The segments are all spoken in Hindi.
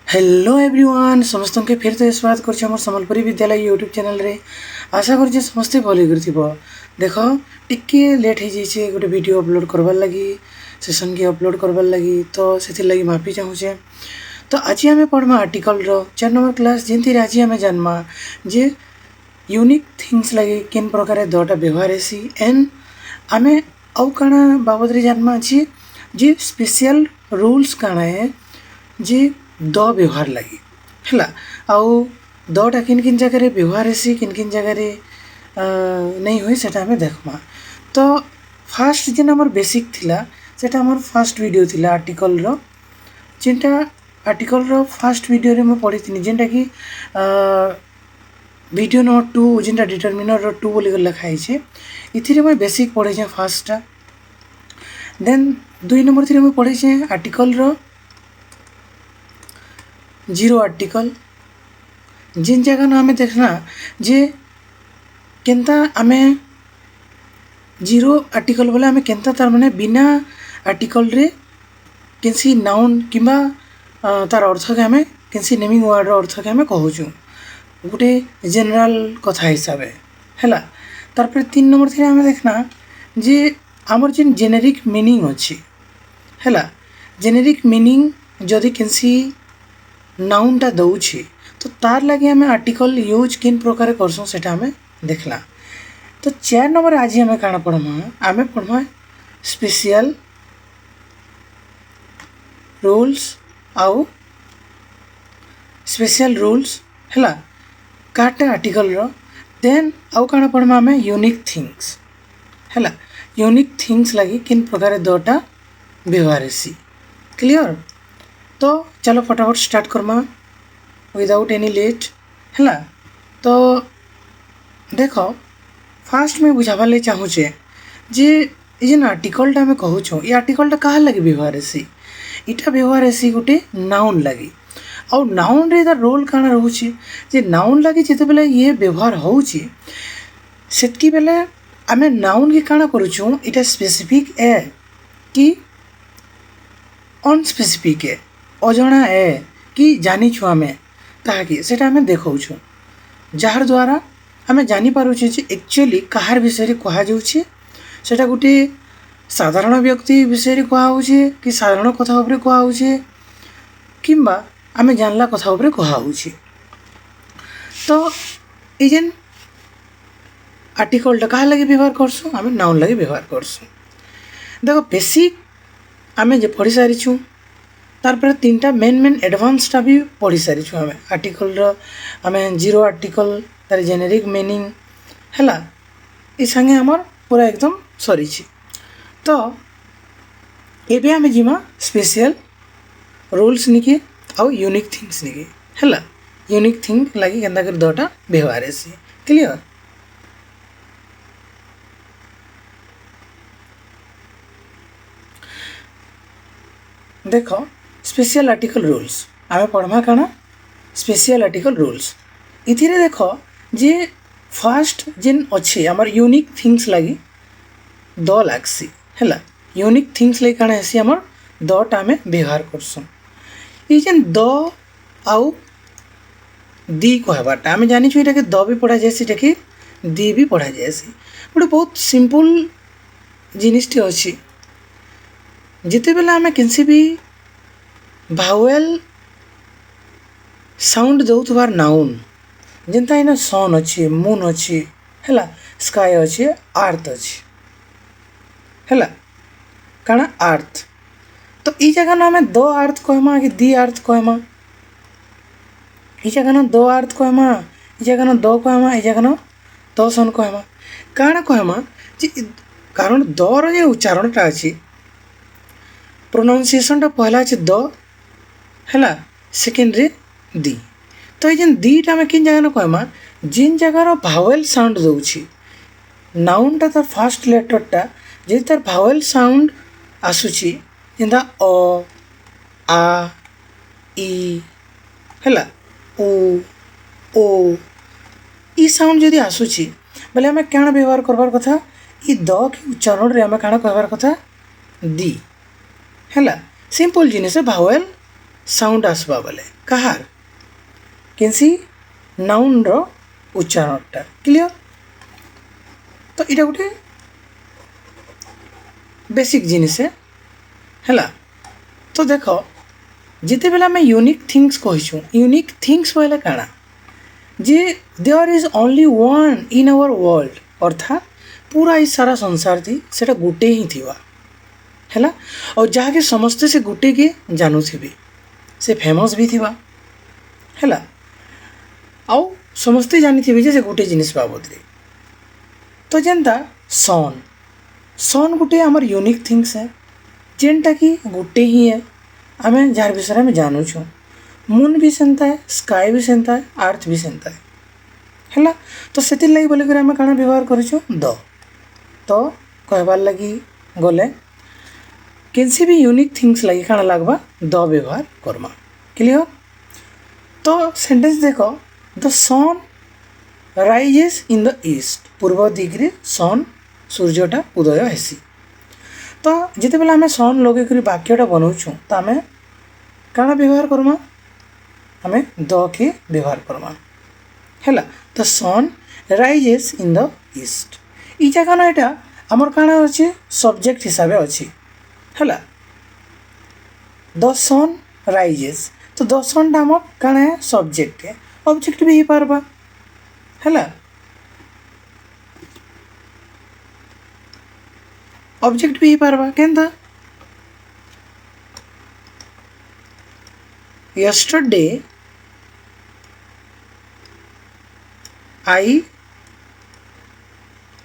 हेलो एवरीवन समस्त के फिर तो स्वागत कर संबलपुरी विद्यालय यूट्यूब चैनल रे आशा कर समस्ते भल कर देख टिके लेट हो जाइए गोटे वीडियो अपलोड करवार लगी सेशन की अपलोड करवार लगी तो से लगी माफी चाहूचे। तो आज आम पढ़मा आर्टिकल रो 4 नंबर क्लास जमी आज आम जानमा जे यूनिक थिंग्स लगी किन प्रकार दटा व्यवहार हेसी एंड आम आउ काना बाबद रे जानमा जे स्पेशल रूल्स काना है जे द व्यवहार लगी है आउ दटा किन किन जगह व्यवहार हेसी किन किन जगह नहीं हुई से देखमा। तो फास्ट जेन आमर बेसिक थिला सेटा आमर फर्स्ट वीडियो थिला आर्टिकल रो जेनटा आर्टिकल रो फर्स्ट वीडियो रे मैं पढ़ी थी जेनटा कि वीडियो नंबर 2 जेनटा डिटरमिनर रो 2 बोली लिखाई छे इथिरे मैं बेसिक पढ़े छे फर्स्ट देन 2 नंबर थी मैं पढ़े छे आर्टिकल रो जीरो आर्टिकल जिन जगह ना हमें देखना जे केनता आमे जीरो आर्टिकल बोले आमे केनता तार माने बिना आर्टिकल रे किसी नाउन किंबा तार अर्थ के आमे किसी नेमिंग वर्ड रो अर्थ के आमे कहूछु गोटे जनरल कथा हिसाब है। तार पर 3 नंबर थी आमे देखना जे आमर जिन जेनेरिक मीनिंग अच्छी है जेनेरिक मीनिंग जदि किसी नाउनटा दौची तो तार लगे आम आर्टिकल यूज किन प्रकार करसों सेटा हमें देखला। तो 4 नंबर आज आम काना पढ़मा आम पढ़मा स्पेशल रूल्स आउ स्पेशल रूल्स है काटा आर्टिकल रो देन आउ काना पढ़मा आम यूनिक थिंग्स है यूनिक थिंग्स लगी किन प्रकार दटा व्यवहार हेसी क्लियर। तो चलो फटाफट स्टार्ट करमा विदाउट एनी लेट है। तो देख फास्ट में बुझावा ले चाहूचे जे जेन आर्टिकलटा आम कहूँ ये आर्टिकलटा कहाँ लगे व्यवहार हेसी इटा व्यवहार हेसी गोटे नाउन लगी आउ नाउन रे तार रोल काना रोचे जे नाउन लगी जिते बेले ये व्यवहार होउची सेतकी बेले आम नाउन के काना करूछु इटा स्पेसिफिक है कि अनस्पेसिफिक है अजना है कि जानी छु आमे ताकि सेटा आमे देखौछु जार द्वारा आमे जानी पारुछे जे एक्चुअली कहार विषय कहा जाउछे सेटा गोटे साधारण व्यक्ति विषय कहा होउछे कि साधारण कथा उपरे कहा होउछे किंबा आमे जानला कथा उपरे कहा होउछे। तो ए जेन आर्टिकल कहा लगे व्यवहार करसु आमे नाउन लगे व्यवहार करसु। देखो बेसिक आमे जे पढ़ी सारिछु तार पर 3टा मेन एडवांसटा भी पढ़ी सारी छु आमे आर्टिकल रो आमे जीरो आर्टिकल तार जेनेरिक मीनिंग हैला ई संगे हमर पूरा एकदम सरी छी। तो एबे आमे जिमा स्पेशल रूल्स निके आउ यूनिक थिंग्स निके हैला यूनिक थिंग लगी केंदा कर दोटा व्यवहार हेसी क्लियर। देखो स्पेशल आर्टिकल रूल्स आम पढ़मा काना स्पेशल आर्टिकल रूल्स इथिरे देख जे फास्ट जेन अच्छे आमर यूनिक थिंग्स लगी द लागसी है यूनिक थिंग्स लगी काना हेसी आमर दटा आम व्यवहार करसुँ ये जेन द आउ दी कहबाटा आम जानी ये द भी पढ़ा जाए कि दी भी पढ़ा जाए गोटे बहुत सिंपल जिनिसटे अच्छी जिते बेला आम किसी भी भावेल साउंड दौथबार नाउन जेनता इन सन अच्छी मून अच्छी है स्काई अच्छी अर्थ अच्छी है काना अर्थ तो ई जगह आम द अर्थ कहमा कि दी अर्थ कहमा ई जगह द अर्थ कहमा ई जगह द कहमा ई जगह द सन कहमा काना कहमा कारण दर जे उच्चारणटा अच्छी प्रोनाउंसिएशनटा पहला अच्छे द है सेकेंड रे दी। तो ये दीटा आम किन जगह कहमा जिन जगार भावेल साउंड दौची नाउनटा तार फास्ट लेटरटा जे तार भावेल साउंड आसुची जेनता अ आ ई है उ ओ ई साउंड जदि आसुची बोले आम क्या व्यवहार करबार कथा ये द के उच्चारण रे आम क्या कहबार कथा दी है सिंपल जिनिस भावेल साउंड आसबा बोले कहार किसी नाउन रो उच्चारणटा क्लियर। तो इटा गोटे बेसिक जिनिस है। तो देख जिते बेला आम यूनिक थिंग्स कहीचु यूनिक थिंग्स बोले काଣା जे there is only one in our world अर्थात पूरा ई सारा संसार थी सेटा गोटे ही थिवा है और जहाँके समस्ते से गोटे के जानू थी से फेमस भी थिवा है आउ समस्ते जानी थी जे से गोटे जिनिस बाबद रे। तो जेनता सन सन गोटे आमर यूनिक थिंग्स है जेनटा कि गोटे ही है आम जार विषय में जानूँ। मून भी सेंता है स्काई भी सेंता है अर्थ भी सेंता है। तो से लगी बोलिक आम काଣା व्यवहार करूँ द। तो कहबार लगी गले किसी भी यूनिक थिंग्स लगी काଣା लगवा द व्यवहार करमा क्लियर। तो सेंटेंस देख the sun rises in the east पूर्व दिग्रे सन सूर्यटा उदय हेसी। तो जिते बेला आम सन लगे कर वाक्यटा बनाऊँ तो आम काଣା व्यवहार करमा आम द के व्यवहार करमा है। The sun rises in the east ई जगह ना यहाँ आमर काଣା अच्छे सब्जेक्ट हिसाब से अच्छी है। द सन राइजेस तो द सन टा आम काଣା है सब्जेक्ट है ऑब्जेक्ट भी हो पारबा है। ऑब्जेक्ट भी हो पारबा केनता yesterday I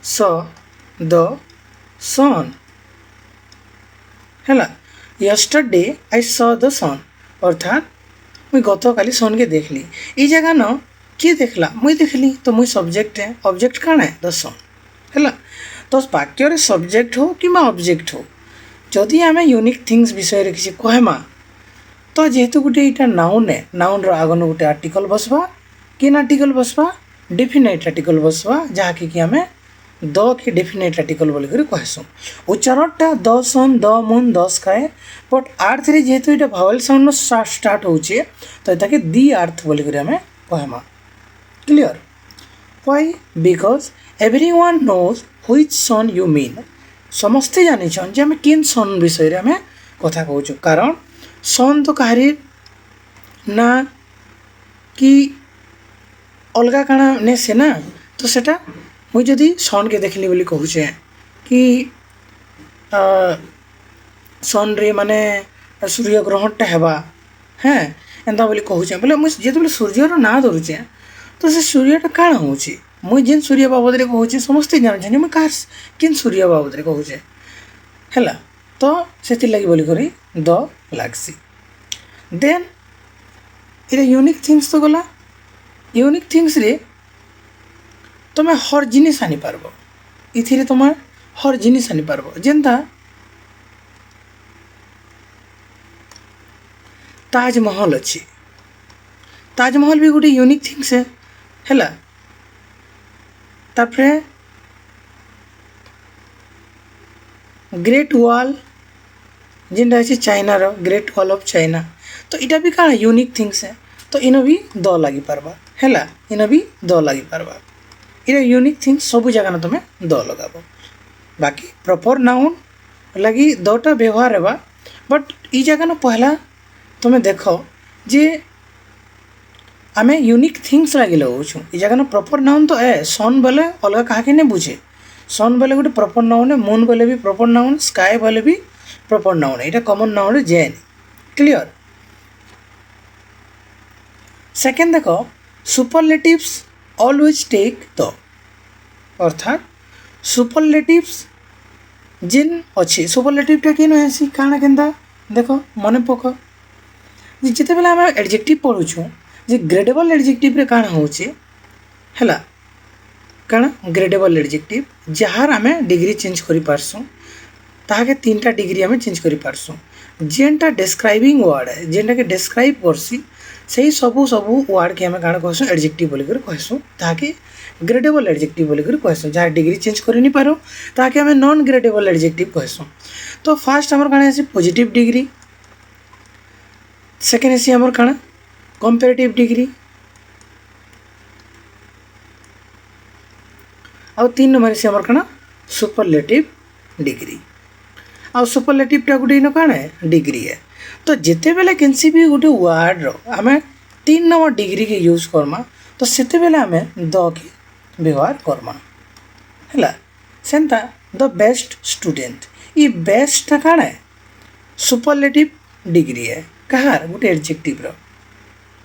saw the sun है। yesterday I saw the sun अर्थात मुई गत काली सन के देखली ई जगह न किए देखला मुई देखली तो मुई सब्जेक्ट है ऑब्जेक्ट काଣା है द सन है। तो वाक्य सब्जेक्ट हो कि ऑब्जेक्ट हो जदि आम यूनिक थिंग्स विषय किसी कहमा तो जेहेतु गोटे यहाँ नाउन है नाउन आगन गोटे आर्टिकल बसवा किन आर्टिकल बसवा डेफिनेट आर्टिकल बसवा जहाँकि कि आम द के डेफिनेट आर्टिकल बोल कहसुँ। उच्चारणटा the sun the moon the sky but earth रे जेहेतु यहाँ भावेल साउंड स्टार्ट होचे तो यहाँ दी अर्थ बोल आम कहमा clear. Why because everyone knows which sun you mean समस्ते जानी जे आम किन सन विषय आम कथा कहूँ कारण सन तो कहारी ना कि अलगा काଣା ने से ना तो सेटा मुझे जदि सन के देखली बोली कहूचे कि सन रे माने सूर्य ग्रहणटा हेबा हैं एंता बोली कहूचे बोले मुझे जो सूर्यर ना धरुचे तो से सूर्यटा काଣା होची मुझे जेन सूर्य बाबद रे कहूचे समस्ते जान मुझे कह किन सूर्य बाबद रे कहूचे है। तो से लगी बोली करी द लागसी देन ये यूनिक थिंग्स तो गला यूनिक थिंग्स रे तुम्हें हर जिनिस आनी पारबो इथिरे तुम हर जिनिस आनी पारबो जेनता ताजमहल अच्छी ताजमहल भी गोटे यूनिक थिंग्स है। तापरे ग्रेट वॉल जिनटा अच्छे चाइना रो ग्रेट वॉल ऑफ चाइना तो इटा भी काଣା यूनिक थिंग्स है तो इन भी द लगी पारबा है इन भी द लगी पारबा ये यूनिक थिंग्स सब जगह तुम्हें द लगाब बाकी प्रॉपर नाउन लगी दटा व्यवहार है बट ई जगह न पहला तुम्हें देख जे आम यूनिक थिंग्स लगे लगाऊँ ई जगह न प्रॉपर नाउन तो है सन बोले अलग कहा नहीं बुझे सन बोले गोटे प्रॉपर नाउन है मून बोले भी प्रॉपर नाउन स्काई बोले भी प्रॉपर नाउन है यहाँ कॉमन नाउन है जेन क्लियर। सेकेंड देख सुपरलेटिव्स ऑलवेज टेक द अर्थात सुपरलेटिव्स जिन अच्छी सुपरलेटिवटा कि नुहेसी काଣା केनता देख मन पक जिते बेला आम एडजेक्टिव पढ़ुछुँ जे ग्रेडेबल एडजेक्टिव रे काଣା होचे है काଣା ग्रेडेबल एडजेक्टिव जार आम डिग्री चेंज करि पारसुँ ताके तीनटा डिग्री आम चेंज करि पारसुँ जेनटा डिस्क्राइबिंग वर्ड है जेनटा के डिस्क्राइब करसी से सबू सबू वर्ड के आम काଣା कहसुँ एडजेक्टिव बोल कहसुँ ताकि ग्रेडेबल एडजेक्टिव बोल कहसुँ जहाँ डिग्री चेंज कर नहीं पारो ताकि आम नॉन ग्रेडेबल एडजेक्टिव कहसुँ। तो फास्ट आमर काଣା आसी पॉजिटिव डिग्री सेकेंड हेसी हमर काना कंपैरेटिव डिग्री आउ 3 नंबर हेसी हमर काना सुपरलेटिव डिग्री आउ सुपरलेटिवटा गोटे इन काण है डिग्री है। तो जिते बेले किसी भी गोटे वर्ड रो आमे 3 नंबर डिग्री के यूज करमा तो सेते बेले आमे द के व्यवहार करमा हैला। सेंता द बेस्ट स्टूडेंट ये बेस्ट काण है सुपरलेटिव डिग्री है कहार गोटे एडजेक्टिव रो।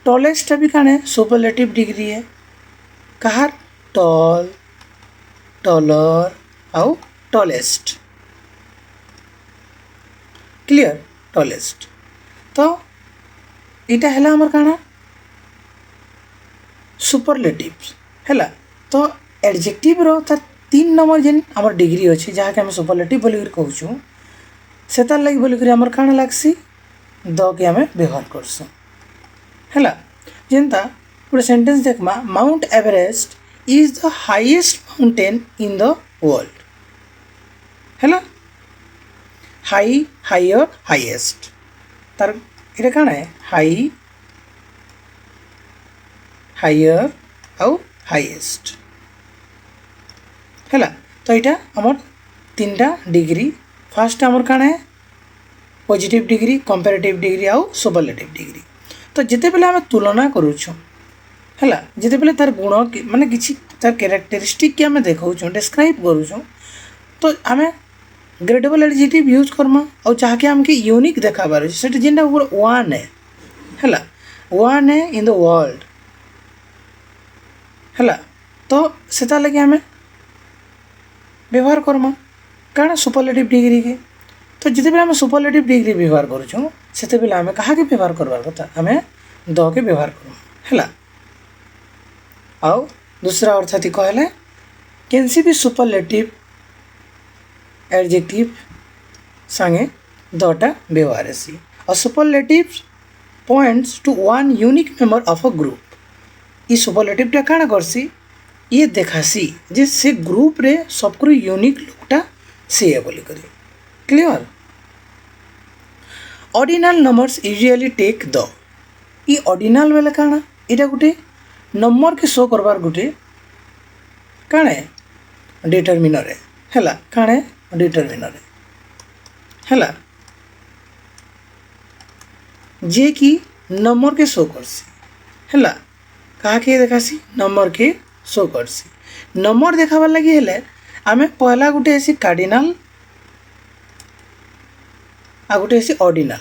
टॉलेस्ट भी काण है सुपरलेटिव डिग्री है कहार टॉल टॉलर आउ टॉलेस्ट क्लियर टॉलेस्ट। तो इटा है हमर काना सुपरलेटिव हैला। तो एडजेक्टिव रो तार 3 नंबर जेन हमर डिग्री अछि जहा के हम सुपरलेटिव बोली कहू छु सेतार लागि बोली करी हमर काना लागसी द के हमें व्यवहार करसु हैला। जेनता पूरा सेंटेंस देखमा mount Everest is the highest mountain in the world हैला। हाई हायर हाईएस्ट तार इटा काना है हाई हायर आउ हाईएस्ट हैला। तो इटा हमर 3टा डिग्री फर्स्ट हमर काना है पॉजिटिव डिग्री कंपैरेटिव डिग्री आउ सुपरलेटिव डिग्री। तो जिते बेले हमें तुलना करूछु हैला जिते बेले तार गुण माने किछि तार कैरेक्टरिस्टिक के हमें देखाउछु डिस्क्राइब करूछु तो हमें ग्रेडेबल एडजेक्टिव यूज करमा और चाहे हमके यूनिक देखाबार अछि सेटा जेनटा वन है हैला वन है इन द वर्ल्ड हैला। तो सेता लगे हमें व्यवहार करमा काना सुपरलेटिव डिग्री के। तो जिते बेले हमें सुपरलेटिव डिग्री व्यवहार करूछु सेते बेले हमें कहा के व्यवहार करबार कथा हमें द के व्यवहार करमा हैला। आउ दूसरा अर्थात कहले कैंसी भी सुपरलेटिव एडजेक्टिव संगे दटा व्यवहार हेसी और superlative points to one unique member of a group. ये सुपरलेटिव टा काना करसी ये देखासी जे से ग्रुप रे सबकरो यूनिक लोकटा से है बोली करी clear. Ordinal numbers usually take the ये ऑर्डिनल वाला काना इटा गुटे नंबर के शो करबार गुटे काना है डिटरमिनर है हैला काना है डिटरमिनर हैला जे की नंबर के शो करसी हैला कहा के देखासी नंबर के शो करसी। नंबर देखाबार लगी हेले आमे पहला गुटे ऐसी कार्डिनल आ गुटे ऐसी ऑर्डिनल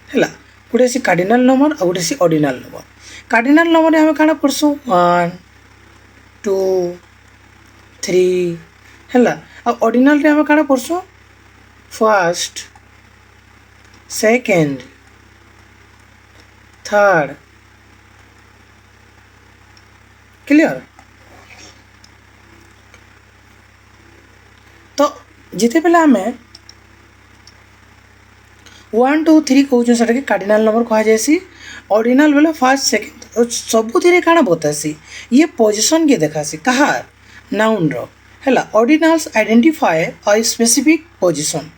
हैला गुटे ऐसी कार्डिनल नंबर आ गुटे ऐसी ऑर्डिनल नंबर। कार्डिनल नंबर आमे काना पढ़सु 1 2 3 हैला आ ऑर्डिनल रे आमे काना पढ़सु फर्स्ट सेकंड थर्ड क्लियर। तो जिते बेला आमे 1 2 3 कहूँ सेटा के कार्डिनल नंबर कहा जायसी ऑर्डिनल बेले फर्स्ट सेकंड सबुथिरे काना बतासी ये पोजीशन के देखासी कहार नाउन रो हैला। Ordinals identify a specific position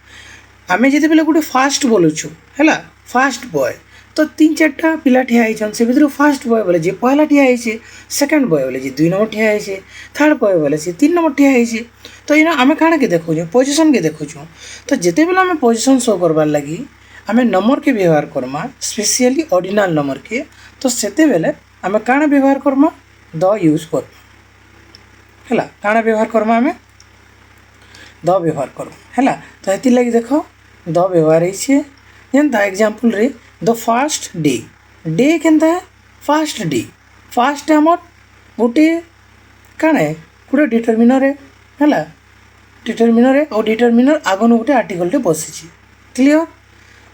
आमे जिते बेले गुटे फास्ट बोलुछु हैला फास्ट बॉय तो 3-4टा पिला ठिया आइछन से भितर फास्ट बॉय बोले जे पहला ठिया आइछे सेकंड बॉय बोले जे 2 नंबर ठिया आइछे थर्ड बॉय बोले से 3 नंबर ठिया आइछे। तो इना आमे काना के देखुछु पोजीशन के देखुछु। तो जिते बेले आमे पोजीशन शो करबार लगी आमे नंबर के व्यवहार करमा स्पेशली ऑर्डिनल नंबर के। तो सेते बेले आमे काना व्यवहार करमा द यूज करमा हैला काना व्यवहार करमा आमे द व्यवहार करमा हैला। तो हेति लागि देखो द व्यवहार है जेनता एग्जांपल रे द फर्स्ट डे डे केनता है फर्स्ट डे फर्स्ट हमर गोटे काना है गोटे डिटरमिनर है डिटरमिनर है और डिटरमिनर आगन गोटे आर्टिकल टे बसिछि क्लियर।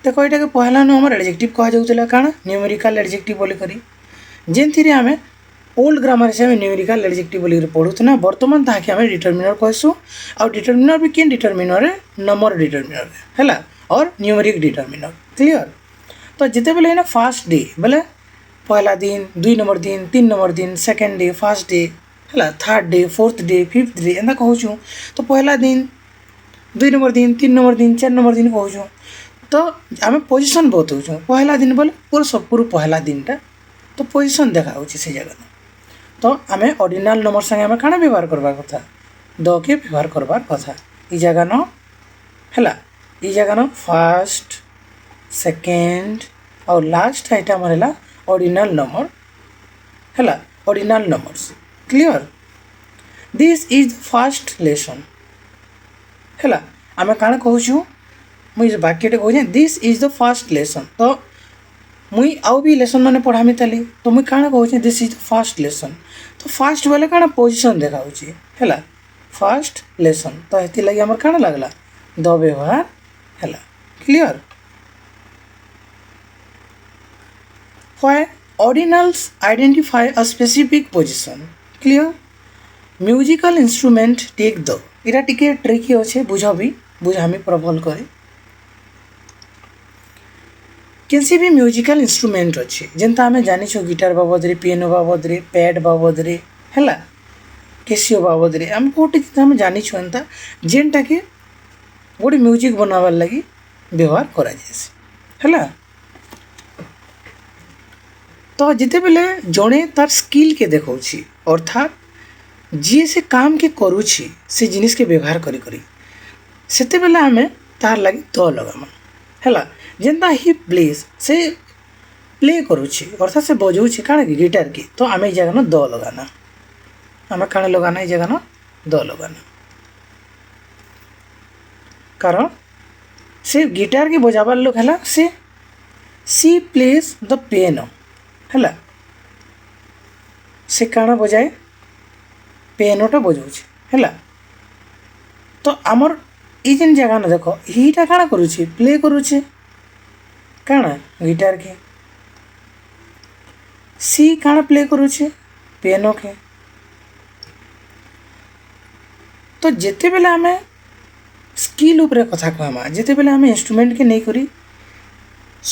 देखो एटा के पहला न हमर एडजेक्टिव कहा जाउतला काना न्यूमेरिकल एडजेक्टिव बोली करी जेनथिरे हमें ओल्ड ग्रामर से हमें न्यूमेरिकल एडजेक्टिव बोली पढ़ुतना वर्तमान ताके हमें डिटरमिनर कहसु और डिटरमिनर भी केन डिटरमिनर है नंबर डिटरमिनर हैला और न्यूमेरिक डिटरमिनर क्लियर। तो जिते बेले ना फर्स्ट डे बोले पहला दिन 2 नंबर दिन 3 नंबर दिन सेकंड डे फर्स्ट डे हैला third day fourth day fifth day एंदा कहूछु। तो पहला दिन 2 नंबर दिन 3 नंबर दिन 4 नंबर दिन कहूँ तो आम पोजिशन बताऊँ पहला दिन बोले पूरा सब पूरा पहला दिनटा तो पोजिशन देखा से जगह तो आम ऑर्डिनल नंबर संगे आम काण व्यवहार करवा कथा द के व्यवहार करवार कथा इ जगह न है इ जगह न फर्स्ट सेकेंड और लास्ट आइटा है ऑर्डिनल नंबर है ordinal numbers clear this is first lesson है आम काण कहूँ मुझे वाक्यटे कहूँ this is the first lesson तो मुई आउ भी लेसन मैंने पढ़ामी ताली तो मुई काण कहूँ this is the first lesson तो फर्स्ट बोले काण पोजिशन देखा है फर्स्ट लेसन तो ये लगे आम काण लगला द व्यवहार है clear why ordinals identify a specific position clear musical instrument take the इरा टिके ट्रिकी अच्छे बुझ भी बुझामी प्रबल करे किसी भी म्यूजिकल इंस्ट्रूमेंट अच्छे जेनता आम जानी गिटार बाबद रे पियानो बाबद रे पैड बाबद रे है केसियो बाबद रे आम गोटे आम जानी एंता जेनटा के गोटे म्यूजिक बनावार लगी व्यवहार करा है तो जिते बेले जड़े तार स्किल के देखा अर्थात जी से काम के करुच्छी से जिनिस के व्यवहार करी करी सेते बेले आमे तार लगी द लगामा है जेनता ही प्लेस से प्ले करुच्छी अर्थात से बजाऊँ काण कि गिटार की तो आम जगह न द लगाना आम काण लगाना ये जगह न द लगाना कारण से गिटार के बजाबार लोग है से सी प्लेस द पियानो है से काण बजाए पियानोटा बजाऊँ है तो आमर ये जेन जगह न देख हीटा काण करुच्छी प्ले करुच्छे काण गिटार के सी काण प्ले करुच्छे पियानो के तो जिते बेले आम स्किल उपरे कथा कहमा जिते बेले आम इंस्ट्रूमेंट के नहीं करी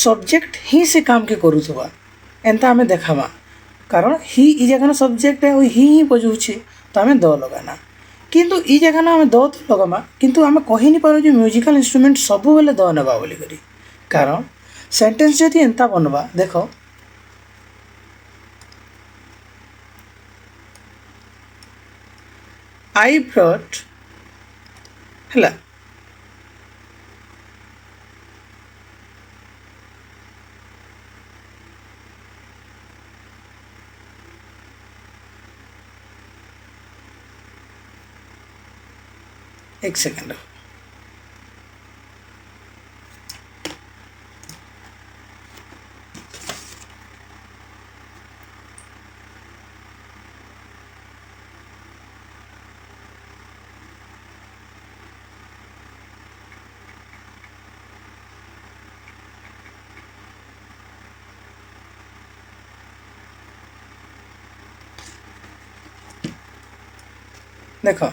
सब्जेक्ट ही से काम के करुवा एंता आम देखामा कारण ही इ जगह सब्जेक्ट है ही बजाऊे तो आम द लगाना किंतु इ जगह आम द तो लगामा किंतु आम कही नहीं पार जो म्यूजिकल इंस्ट्रूमेंट सब बेले द नेबा बोली करी कारण सेंटेंस जदि एंता बनवा देख आई ब्रॉट है एक सेकेंड देखो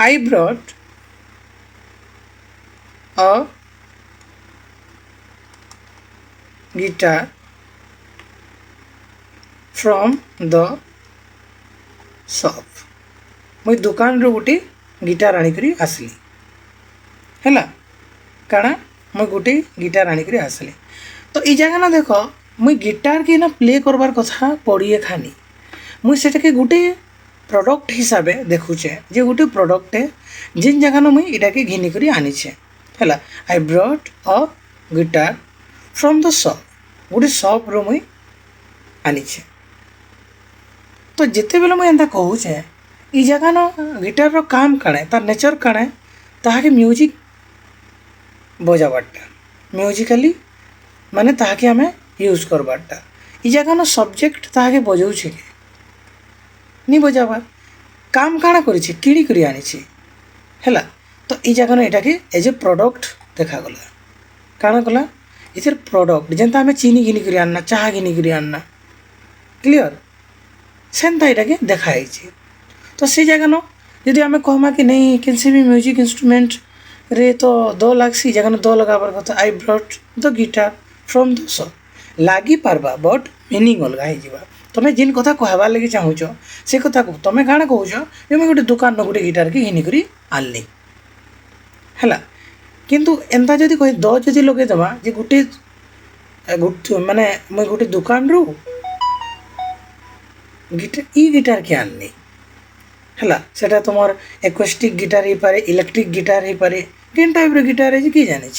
I brought a guitar from the shop मुई दुकान रो गोटे गिटार आनिकरी आसली है काଣା मुई गोटे गिटार आनिकरी आसली तो ये जगह ना देख मुई गिटार के ना प्ले करबार कथा पड़िए खानी मुई सेटा के गोटे प्रोडक्ट हिसाब से देखुचे जे गोटे प्रोडक्ट है जिन जगह ना मुई इटा के घिनी करी आनीचे है I brought a guitar from the shop गोटे शॉप रो मुई आनीचे तो जिते बेले मुई एंता कहूचे इ जगह ना गिटार रो काम काणे तार नेचर काणे ताहाके म्यूजिक बजाबारटा म्यूजिकली माने ताहाके आमे यूज करबारटा इ जगह ना सब्जेक्ट ताहाके बजाउछे के नहीं बजाबार काम काଣା करिछि किणी करी आनिछि हैला तो इ जगह एटा के एज ए प्रोडक्ट देखा गला काଣା गला इधर प्रोडक्ट जेंता हमें चीनी घिनी करी आनना चाह घिनी करी आनना क्लियर सेंता एटा के देखा आइछि तो से जगह न यदि आम कहमा कि नहीं किसी भी म्यूजिक इंस्ट्रूमेंट रे तो दो लागसी जगह दो लगाबार कथा I brought the guitar from the shop लागी पारबा बट मीनिंग अलग हो तुम्हें जिन कथा कहबार लगे चाहूच से कथा को तुम्हें काण कहूच जे मुझे गोटे दुकान गोटे गिटार के घिनिक आनली है किंतु एंता जदि कह द जदि लगेदेमा जे गोटे माने मुझे गोटे दुकान रू गिटार के आननी है सेटा तुम एक्वेस्टिक गिटार हो पारे इलेक्ट्रिक गिटार हो पारे केन टाइप रो गिटार है किए जानी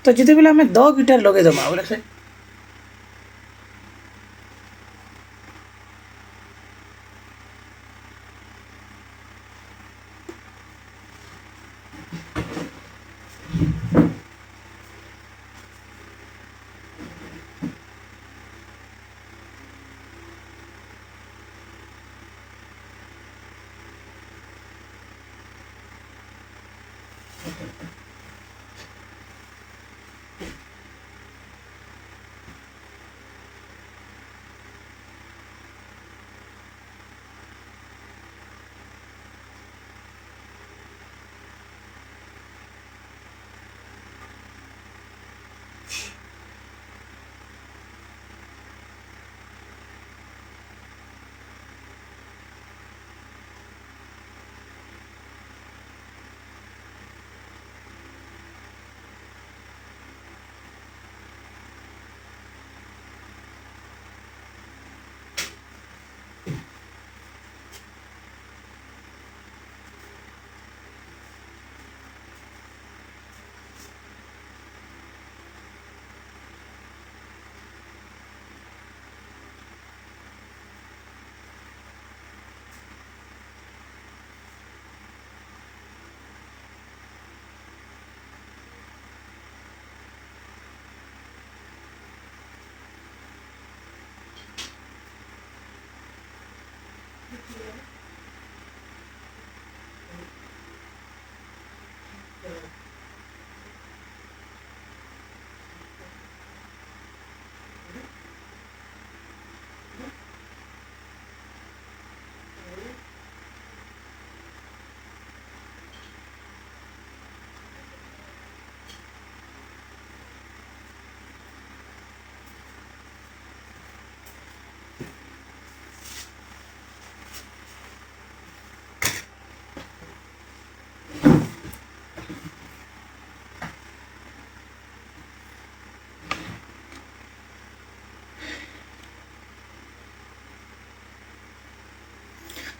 तो जिते बेले आम द गिटार लगेदेमा बोले से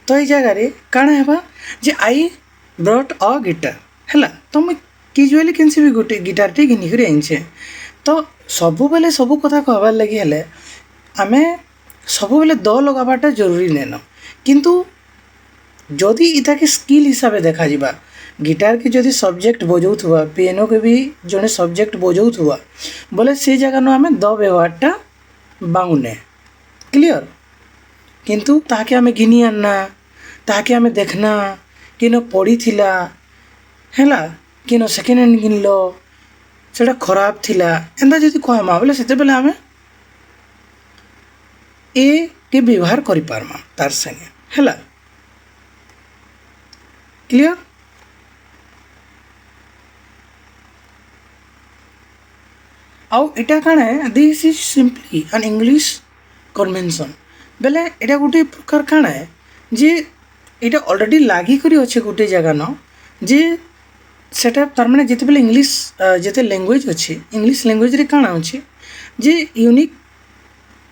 तो ये जगार काण है जे आई ब्रॉट अ गिटार है तो मुझे किजुआली कैसे भी गोटे गिटार टे घिनिक आनचे तो सबु बेले सबू कथा कहबार लगी हेले आमे सबु बेले द लगाबाटा जरूरी नेन किंतु जदि इटा के स्किल हिसाब से देखा जिबा गिटार के जदि सब्जेक्ट बजाउथुवा पियानो के भी जड़े सब्जेक्ट बजाउथुवा बोले से जगह न आमे द व्यवहारटा बाउने क्लियर किंतु ताके आमे घिनी आनना ताके आमे देखना किनो पड़ी थिला हैला किनो सेकेंड हैंड घिनलो सेटा खराब थिला एंदा जदि कहमा बोले सेते बेले आमे ए के व्यवहार करि पारमा तार संगे हैला क्लियर आउ इटा काण है this is simply an English convention बेले एटा गोटे प्रकार काण है जे इटा ऑलरेडी लागी करी अच्छे गोटे जगह न जे सेटा तार माने जेते बेले इंग्लिश जेते लैंग्वेज अच्छे इंग्लिश लैंग्वेज रे काण अच्छे जे यूनिक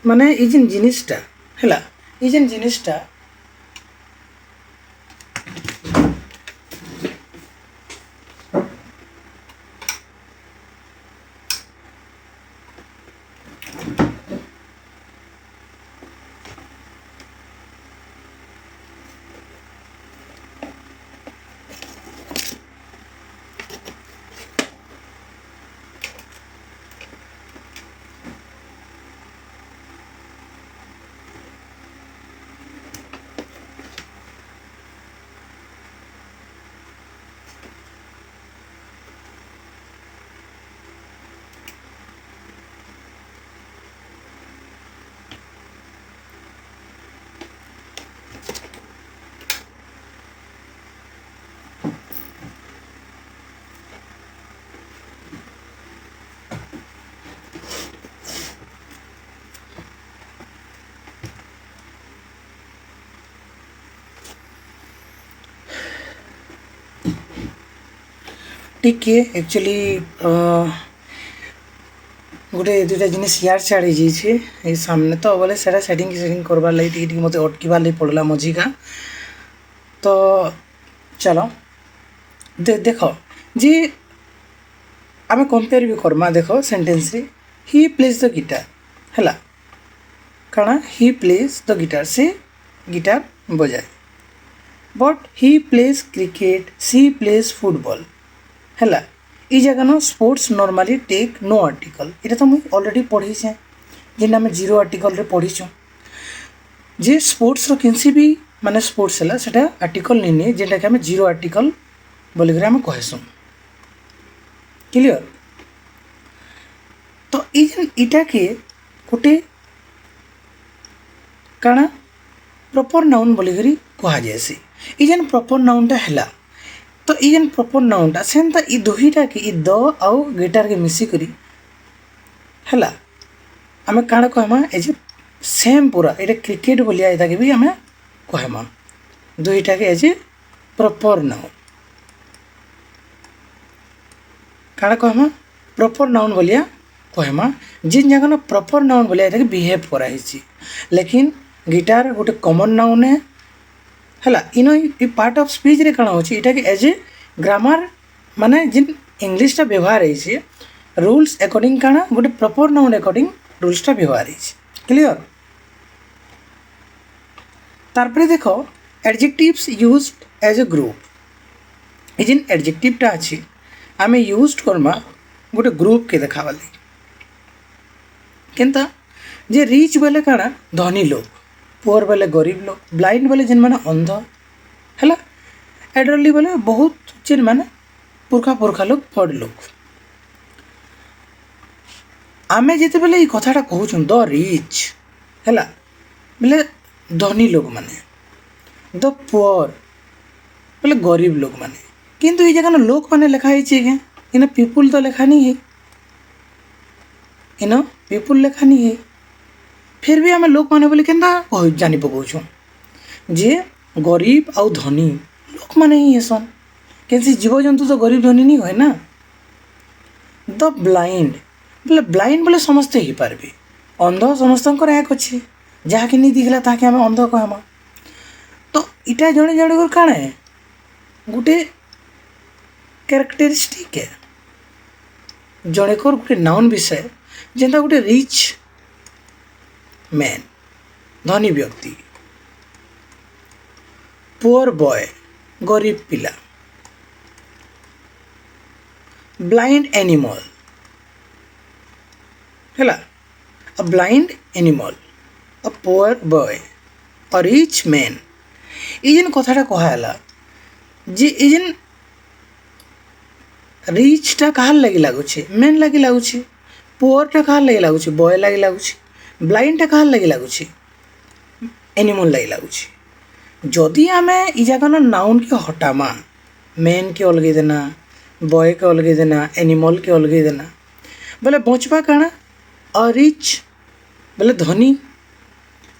माने ई जेन जिनिसटा हैला ई जेन जिनिसटा टिके एक्चुअली गोटे दुटा जिनिस यार छाड़ी जाइए ये सामने तो बोले सेटा सेटिंग करवार लगी टी मत अटकबार लगी पड़ला मझिका। तो चलो देख जी आम कंपेयर भी करमा देख सेंटेंस रे ही प्लेज द गिटार है काना ही प्लेज द गिटार से गिटार बजाए but he plays cricket she plays football है ई जगह न sports normally take no article ये तो मुझे ऑलरेडी पढ़ी से जिन आम जीरो आर्टिकल रे पढ़ीचु जे स्पोर्ट्स रो किसी भी माने स्पोर्ट्स है सेटा आर्टिकल नहीं नहीं जेटा कि आम जीरो आर्टिकल बोलिक आम कहसुँ क्लियर। तो इटा के गोटे काना प्रॉपर नाउन बोलिक कह जाएसी ई जेन प्रॉपर नाउनटा है तो ये जेन प्रॉपर नाउनटा सेनता ई दुहीटा के ई द आउ गिटार के मिसी करी है आम काण कहमा ए जे सेम पूरा ये क्रिकेट बोलिया ये के भी आम कहमा दुईटा के एज ए प्रॉपर नाउन काण कहमा प्रॉपर नाउन बोलिया कहमा जिन जगह ना प्रॉपर नाउन बोलिया ये बिहेव कराई लेकिन गिटार गोटे कॉमन नाउन है इन ये पार्ट ऑफ स्पीच रे कण होची इटा के एज ए ग्रामर माने जिन इंग्लिश टा व्यवहार है रूल्स अकॉर्डिंग काना गोटे प्रॉपर नाउन अकॉर्डिंग रूल्स टा व्यवहार है क्लियर। तारपरे देखो adjectives used as a group ये जिन एडजेक्टिव टा अछि आमे यूज्ड करमा गोटे ग्रुप के देखावा लागि केनता जे रिच बोले काना धनी लोग पुअर बोले गरीब लोग ब्लाइंड बोले जिन माने अंध है एडरली बोले बहुत जिन माने पुरखा लोग बड़ लोग आमे जिते बोले ये कथाटा कहूँ द रिच है बोले धनी लोग माने द पुअर बोले गरीब लोग माने किंतु ये जगह लोक माने लिखा है इन पीपुल तो लिखा नहीं है इन पीपुल लिखा नहीं है फिर भी आम लोक माने बोले केन्ता जानी पकाऊँ जे गरीब आउ धनी लोक माने ही हेसन कैसी जीवजंतु तो गरीब धनी नहीं हुए ना। द ब्लाइंड बोले समस्ते ही पारबे अंध समस्त एक अच्छे जहाँ कि नहीं दिखला ताकि आम अंध कहमा तो इटा जड़े जड़े काण है गोटे कैरेक्टरिस्टिक है जड़े को गोटे नाउन विषय जेनता गोटे रिच मैन धनी व्यक्ति पुअर बॉय गरीब पिला ब्लाइंड एनिमल है a blind animal a poor boy a rich man ये जेन कथाटा कहला जे ये जेन रिचटा कहार लगी लगुचे मैन लगी लगुचे पुअरटा कहार लगी लगुचे बॉय लगी लगुचे ब्लाइंडटा कहार लगी लगुचे एनिमल लगी लगुचे जदि आमे ई जगह नाउन के हटामा मैन के अलगे देना बॉय के अलगे देना एनिमल के अलगे देना बोले बचपा काना अ रिच बोले धनी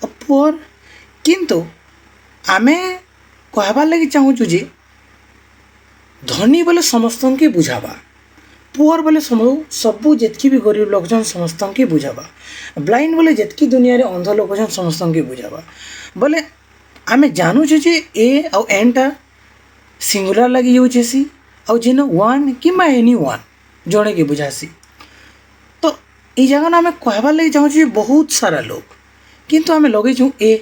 अ पुअर किंतु आमे कहबार लगी चाहूँ जे धनी बोले समस्त के बुझावा पुअर बोले सबू जितकी भी गरीब लोक जन समस्त के बुझावा ब्लाइंड बोले जितकी दुनिया रे अंध लोक जन समस्त के बुझावा बोले आमे जानू जे ए आउ एनटा सिंगुलर लगी यूज हेसी आउ जेन वन कि एनी वन जड़े के बुझासी तो ये जगह ना आम कहबार लगी चाहूँ बहुत सारा लोग किंतु आम लगे छूँ ए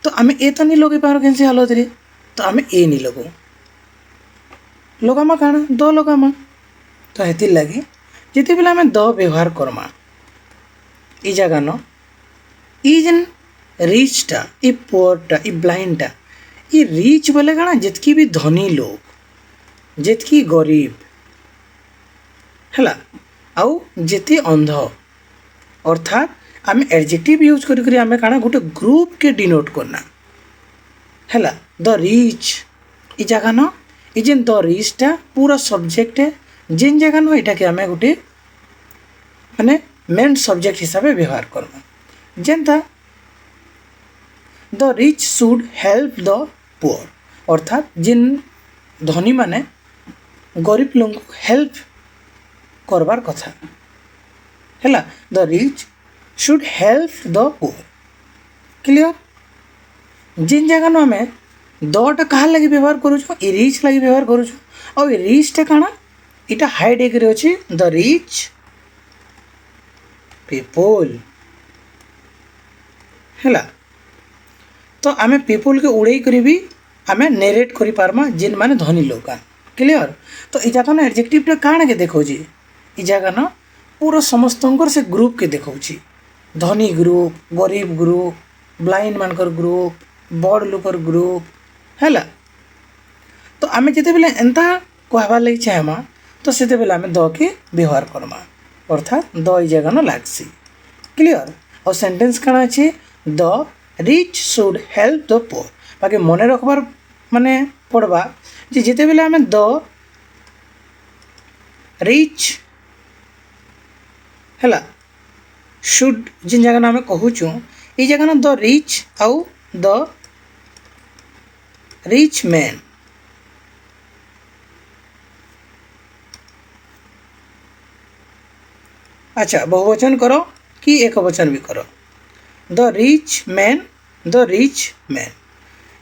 तो आम ए तो नहीं लगे पार कैसे हालत रे तो आम ए नहीं लगू लगामा काना द लगामा तो हेतिर लगे जिते बेले आम द व्यवहार करमा ई जगह न ई जेन रिचटा ई पुअरटा ई ब्लाइंडटा ई रिच बोले काना जितकी भी धनी लोग जितकी गरीब है आउ जेते अंध अर्थात आम एडजेक्टिव यूज करी आम काना गोटे ग्रुप के डिनोट करना है द रिच ई जगह न ई जेन द रिचटा पूरा सब्जेक्ट है जेन जगह न इटा के आम गोटे माने मेन सब्जेक्ट हिसाब से व्यवहार करना जेनता the rich should help the poor अर्थात जिन धनी माने गरीब लोक हेल्प करबार कथा है। The rich should help the poor. Clear. जिन जगह आम दटा कहा लगे व्यवहार करूँ ए रिच लगे व्यवहार करूँ और रिचटा काଣା इटा हाइड एग्रे अच्छे द रिच पीपल है। तो आम पीपल के उड़े कर भी आम नेरेट करि पारमा जिन माने धनी लोग। क्लियर। तो ये जगह ना एडजेक्टिव काଣା के देखो ये जगह ना पूरा समस्त से ग्रुप के देखो धनी ग्रुप गरीब ग्रुप ब्लाइंड मानकर ग्रुप बड़ लोकर ग्रुप है। तो आम जिते बेले एंता कहबार लगे चाहमा तो से बेले आम द के व्यवहार करमा अर्थात द ई जगह ना लागसी। क्लियर। और सेंटेंस काଣା अच्छे the rich should help the poor. बाकी मन रखबार माने पड़वा जे जिते बेले आम द रिच है शुड जिन जगह आम कहूँ ये जगह ना द रिच आउ द रिच मैन अच्छा बहुवचन करो कि एक वचन भी करो द रिच मैन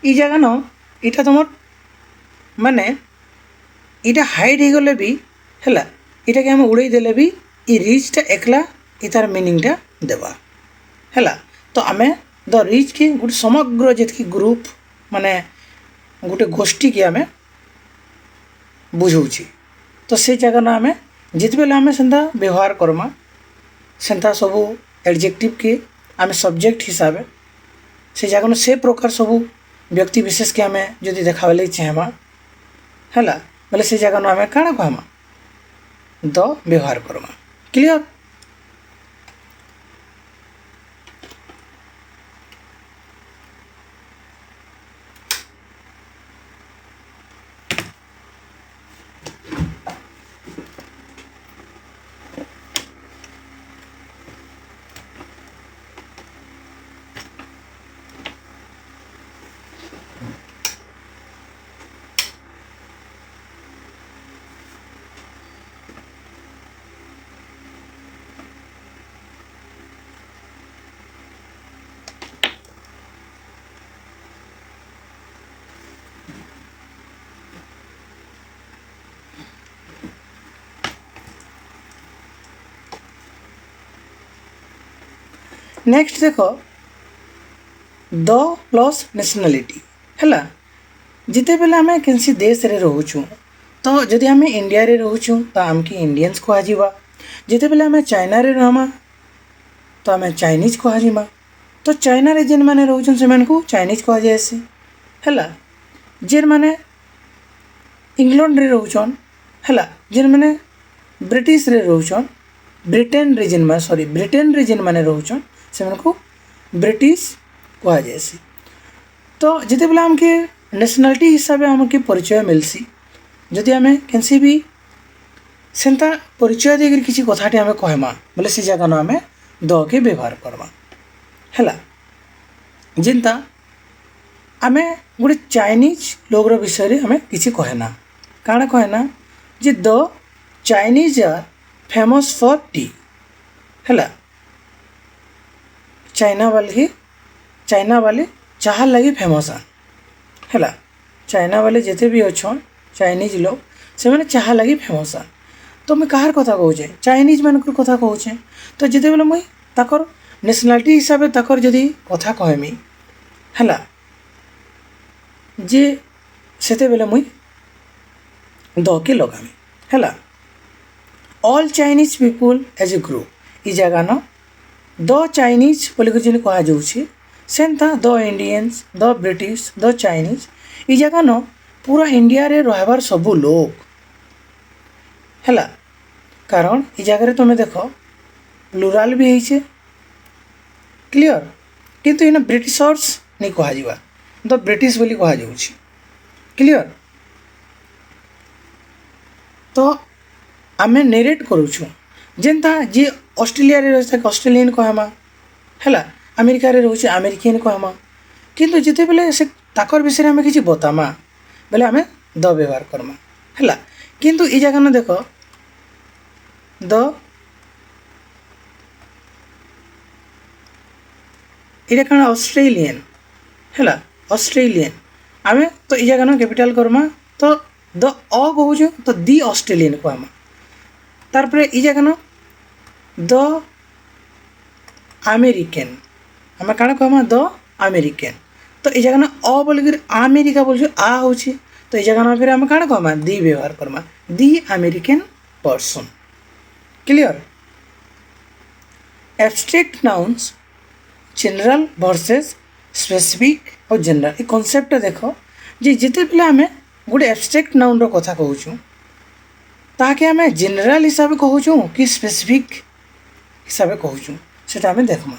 ये जगह न इटा तुम माने इटा हाइड हो गले भी है इटा के हम उड़े देले भी ई रिचटा एकला इतार मीनिंगटा देवा है। तो आम द रिच के गोटे समग्र जी ग्रुप माने गोटे गोष्ठी के आम बुझाऊँ तो से जगह ना आम जिते बेले आम सेंता व्यवहार करमा सेंता सबू एडजेक्टिव के आम सब्जेक्ट हिसाब से जगह से प्रकार सबू व्यक्ति विशेष के आम जदि देखा लगे चाहमा है बोले से जगह आम काଣା कहमा द व्यवहार करमा। क्लियर। नेक्स्ट देखो द प्लस नेशनलिटी है जिते बेले आम किसी देश रे रोचु तो जदि आम इंडिया रे रोचु तो आमके इंडियंस कहुआ जिते बेले आम चाइना रे रहमा तो आम चाइनीज कहुआ तो चाइना रे जेन माने रोचन से को चाइनीज कह जाएसी है। जेन माने इंग्लैंड रे रोचन है जेन माने ब्रिटिश रे रोचन ब्रिटेन रे जेन माने सॉरी ब्रिटेन रे जेन माने रोचन से को ब्रिटिश कह जाएसी। तो जिते बेले आमके नेशनलिटी हिसाब से आमके परिचय मिलसी जदि आम कैसी भी सेंता परिचय देकर किसी कथाटी आम कहमा बोले से जगह आम द के व्यवहार करमा है। जिनता आम गोटे चाइनीज लोगर विषय आम किसी कहना काଣା कहना जे the Chinese are famous for tea है। चाइना वाले चाह लगे फेमस है। चाइना वाले जिते भी अच्छा चाइनीज लोग से मैंने चाह लगे फेमस तो मैं कहार कथा कहूचे चाइनीज मान कथा कहूचे तो जिते बेले मुई ताकर नेशनलिटी हिसाब से ताकर जदि कथा कहमी है जे सेते बेले मुई द के लगामी है। All Chinese people as a group ई जगह न द चाइनीज बोलिक जिन कह जाऊँगी सेंता the Indians the British the Chinese ई जगह न पूरा इंडिया रे रहबार सबू लोग है। कारण ई जगह तुम देख प्लुराल भी है। क्लियर। किंतु इन ब्रिटिशर्स नहीं कह द ब्रिटिश बोली कह जाऊँगी। क्लियर। तो आम नेरेट करूँ जेनता जी ऑस्ट्रेलिया रे रही ऑस्ट्रेलियन कहमा है अमेरिका रे रोचे अमेरिकन कहमा किंतु जिते बेले से ताकर विषय में किसी बतामा बेले आम द व्यवहार करमा है किंतु ई जगह न देख द ये कौन ऑस्ट्रेलियन है ऑस्ट्रेलियन आम तो ये जगह कैपिटल करमा तो द अ कहूँ तो दि ऑस्ट्रेलियन को आम तार ये जगह न द अमेरिकन आम कण कहमा द अमेरिकन तो ये जगह न अ बोलिक अमेरिका बोल आ हो तो ये जगह फिर आम कण कहमा दि व्यवहार करमा the American person clear. Abstract nouns general versus specific और जनरल ये कॉन्सेप्ट देख जे जिते बेले आम गोटे एब्स्ट्रैक्ट नाउन कथा कहूँ ताकि आम जनरल हिसाब कहूँ कि स्पेसिफिक हिसाब कहूँ से देखमा।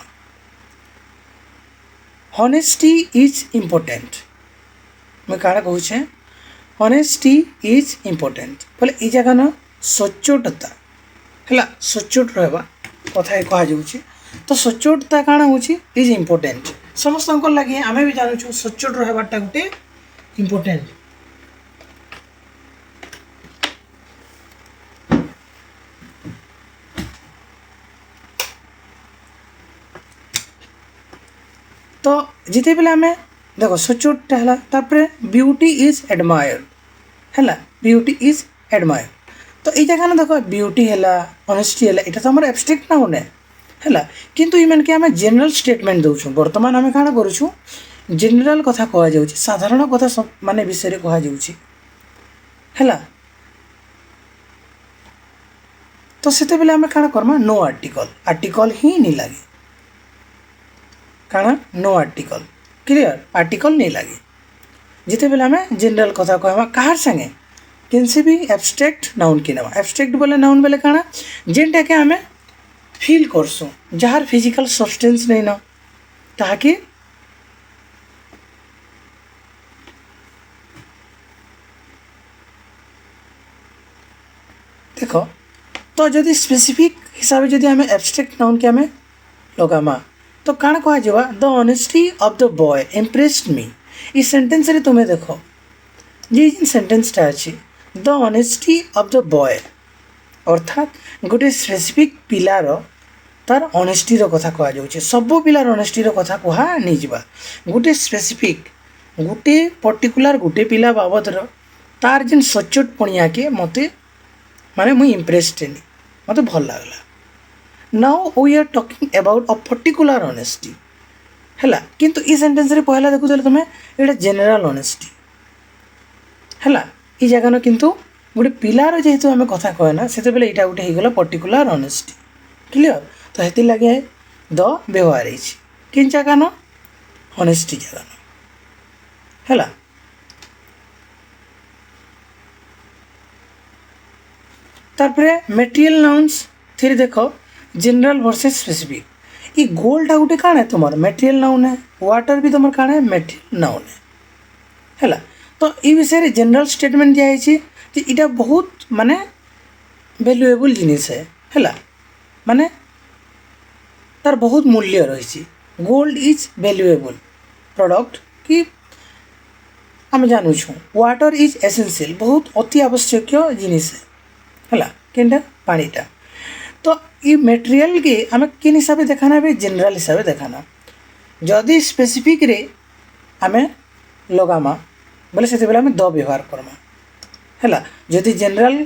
हॉनेस्टी इज इम्पोर्टेंट मैं कण कहूँ हॉनेस्टी इज इम्पोर्टेंट बोले ये जगह न सच्चोटता है सच्चोट रहा कथा कहुच्छे तो सच्चोटता काण हो इज इम्पोर्टेंट समस्त लगे आम भी जानूँ सच्चोट रहाटा गोटे इम्पोर्टेंट। तो जिते बेले आम देख सच्चोटा है तापर ब्यूटी इज एडमायर है ब्यूटी इज एडमायर तो ये जगह ना देख ब्यूटी है ऑनेस्टी है यहाँ तो आम एब्स्ट्रैक्ट नाउन है किंतु ये कि आम जनरल स्टेटमेंट दौर बर्तमान आम कण करूँ जनरल कथा कह साधारण कथा सब माने विषय कह तो से बेले आम कण करमा नो आर्टिकल आर्टिकल ही नहीं लगे काना नो आर्टिकल क्लियर आर्टिकल नहीं लगे जिते बेले आम जनरल कथा कहमा कहार संगे किसी भी एब्स्ट्रैक्ट नाउन की नवा एब्स्ट्रैक्ट बोले नाउन बोले काना जेनटा के आम फील करसु जार फिजिकल सब्सटेंस नहीं न ताकि देख तो जदि स्पेसिफिक हिसाब से आम एब्स्ट्रैक्ट नाउन के आम लगामा तो काण कह the honesty of the boy impressed मी इस सेंटेंस रे तुम्हें देख जे सेंटेंसटा अच्छी the honesty of the boy अर्थात गोटे स्पेसिफिक पिलार तार ऑनेस्टीर कथा कह सब पिलार ऑनेस्टीर कथा कह नहीं जा गोटे स्पेसिफिक गोटे पर्टिकुलर गोटे पिला बाबदर तार जेन सचोट पणिया के मते माने मुई इम्प्रेस्ड हेनी मते भल लगला। Now we are talking about a particular honesty है किंतु ई सेंटेंस रे पहला देखु तुम्हें ये जनरल ऑनेस्टी है ये जगह न किंतु गोटे पिलार जेहेतु आम कथा कहना से बेले यहाँ गोटे होगला पर्टिकुलर ऑनेस्टी क्लियर तो हेती लगे द व्यवहार कि जगह न ऑनेस्टी जगह न है। तारपरे मटेरियल नाउन्स फिर देख जनरल वर्सेस स्पेसिफिक ये गोल्डा गोटे काण है तुम मटेरियल नाउन है वाटर भी तुम काण है मटेरियल नाउन है तो ये विषय जनरल स्टेटमेंट दिखाई इटा बहुत माने वैल्यूएबल जिनिस है माने तार बहुत मूल्य रही गोल्ड इज वैल्यूएबल प्रोडक्ट कि आम जानूँ वाटर इज एसेंशियल बहुत अति आवश्यक जिनिस है केनटा पानीटा तो ये मटेरियल के आम किन हिसाब से देखाना भी जनरल हिसाब से देखाना जदि स्पेसिफिक रे आम लगामा बोले से आम द व्यवहार करमा है जदि जनरल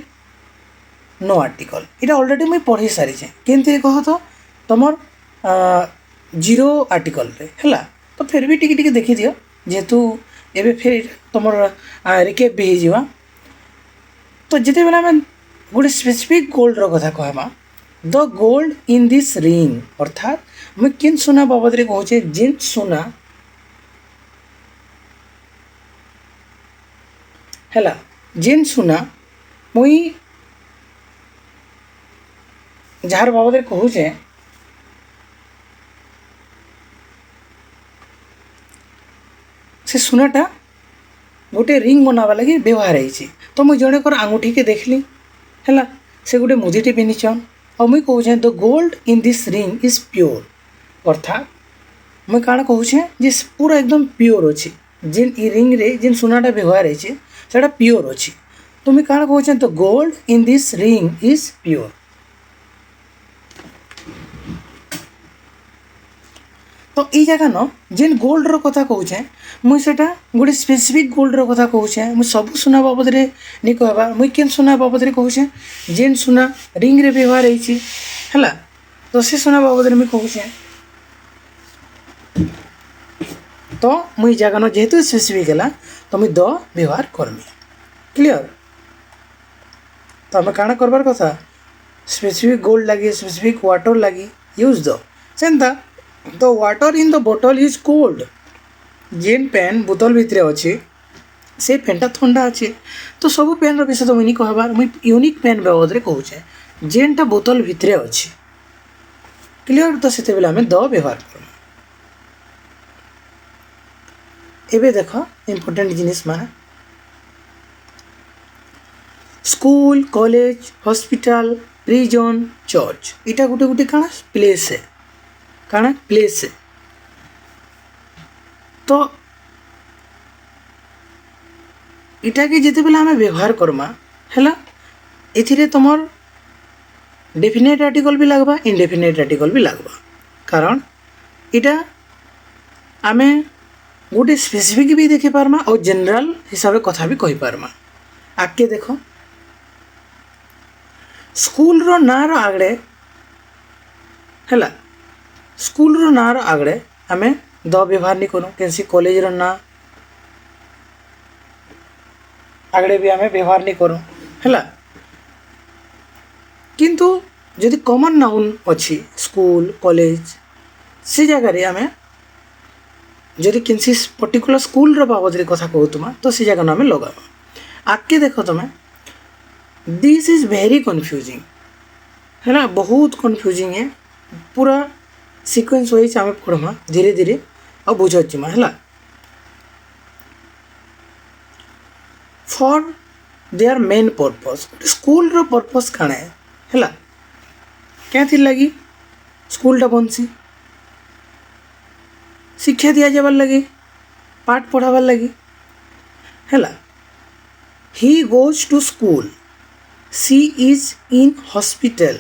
नो आर्टिकल यहाँ ऑलरेडी मुझे पढ़ी सारी केमती कह तो तुम जीरो आर्टिकल रे है तो फिर भी टिके देखी दियो जेहेतु एबे फिर तुम रिकेप भी हो तो जिते बेले आम गोटे स्पेसिफिक गोल्ड कथा कहमा the gold in this ring अर्थात मुझे किन सुना बाबद कहूचे जिन सुना है जिन सुना मुई जार बाबद कहूचे से सुनाटा गोटे रिंग बनावा लगी व्यवहार है तो मुझे जड़े कर आंगुठी के देखली है से गोटे मुदीटे पिंधिछन और मुई कहूँ the gold in this ring is pure अर्थात मुई काण कहूँ जे पूरा एकदम प्योर अच्छी जिन इ रिंग रे जिन सुनाटा व्यवहार है प्योर अच्छी तुम्हें काण कहूँ तो gold in this ring is pure. तो ये जगह न जेन गोल्ड रो कथा कहूँ मुई सेटा गोटे स्पेसिफिक गोल्ड रो कथा कहूँ। मुई सब सुना बाबद रे नहीं कहबार, मुई केन सुना बाबद रे कहूँ जेन सुना रिंग रे व्यवहार होइछि हला। तो से सुना बाबद रे मुई कहूँ तो मुई जगह न जेहेतु स्पेसिफिक है तो मुई द व्यवहार करमी। क्लियर। तो आम काण करबार कथा स्पेसिफिक गोल्ड लगी स्पेसिफिक वाटर लगी यूज द सेंता। तो वाटर इन द बोतल इज कोल्ड। जेन पेन बोतल भितर अच्छे से पेनटा ठंडा अच्छे। तो सब पेन विषय तो मुझे कहबार मुई यूनिक पेन बाबद कहूँ जेनटा बोतल भितर अच्छे। क्लियर। तो से आम द व्यवहार कर। एबे देख इम्पोर्टेंट जिनिस माने school college hospital prison church इटा गोटे गोटे काना प्लेस है। काना प्लेस है। तो इटा के जिते बेला हमें व्यवहार करमा हैला एथिरे तुमर डेफिनेट आर्टिकल भी लगवा इनडेफिनेट आर्टिकल भी लगवा। कारण इटा आमे गोटे स्पेसिफिक भी देखी पारमा और जनरल हिसाब से कथा भी कही पारमा। आगे देख स्कूल रो ना रो आगड़े हैला स्कूल रो ना रो आगड़े आमे द व्यवहार नहीं करूँ। कैसी कॉलेज रो ना आगड़े भी आमे व्यवहार नहीं करूँ हैला। किंतु यदि कॉमन नाउन अच्छी स्कूल कॉलेज से जगह आमे जदि किसी पर्टिकुलर स्कूल रो बाबद कथा कहू तुम तो से जगह आम लगावा। आगे देख तुम्हें दिस इज वेरी कन्फ्यूजिंग है ना बहुत कन्फ्यूजिंग है। पूरा सीक्वेंस वाइज आम पढ़मा धीरे धीरे और बुझीमा है। For their main purpose school रो पर्पस काण है क्या थी लगी स्कूलटा बनसी शिक्षा दिया जाबार लगे पाठ पढ़ाबार लगे हैला। He goes to school she is in hospital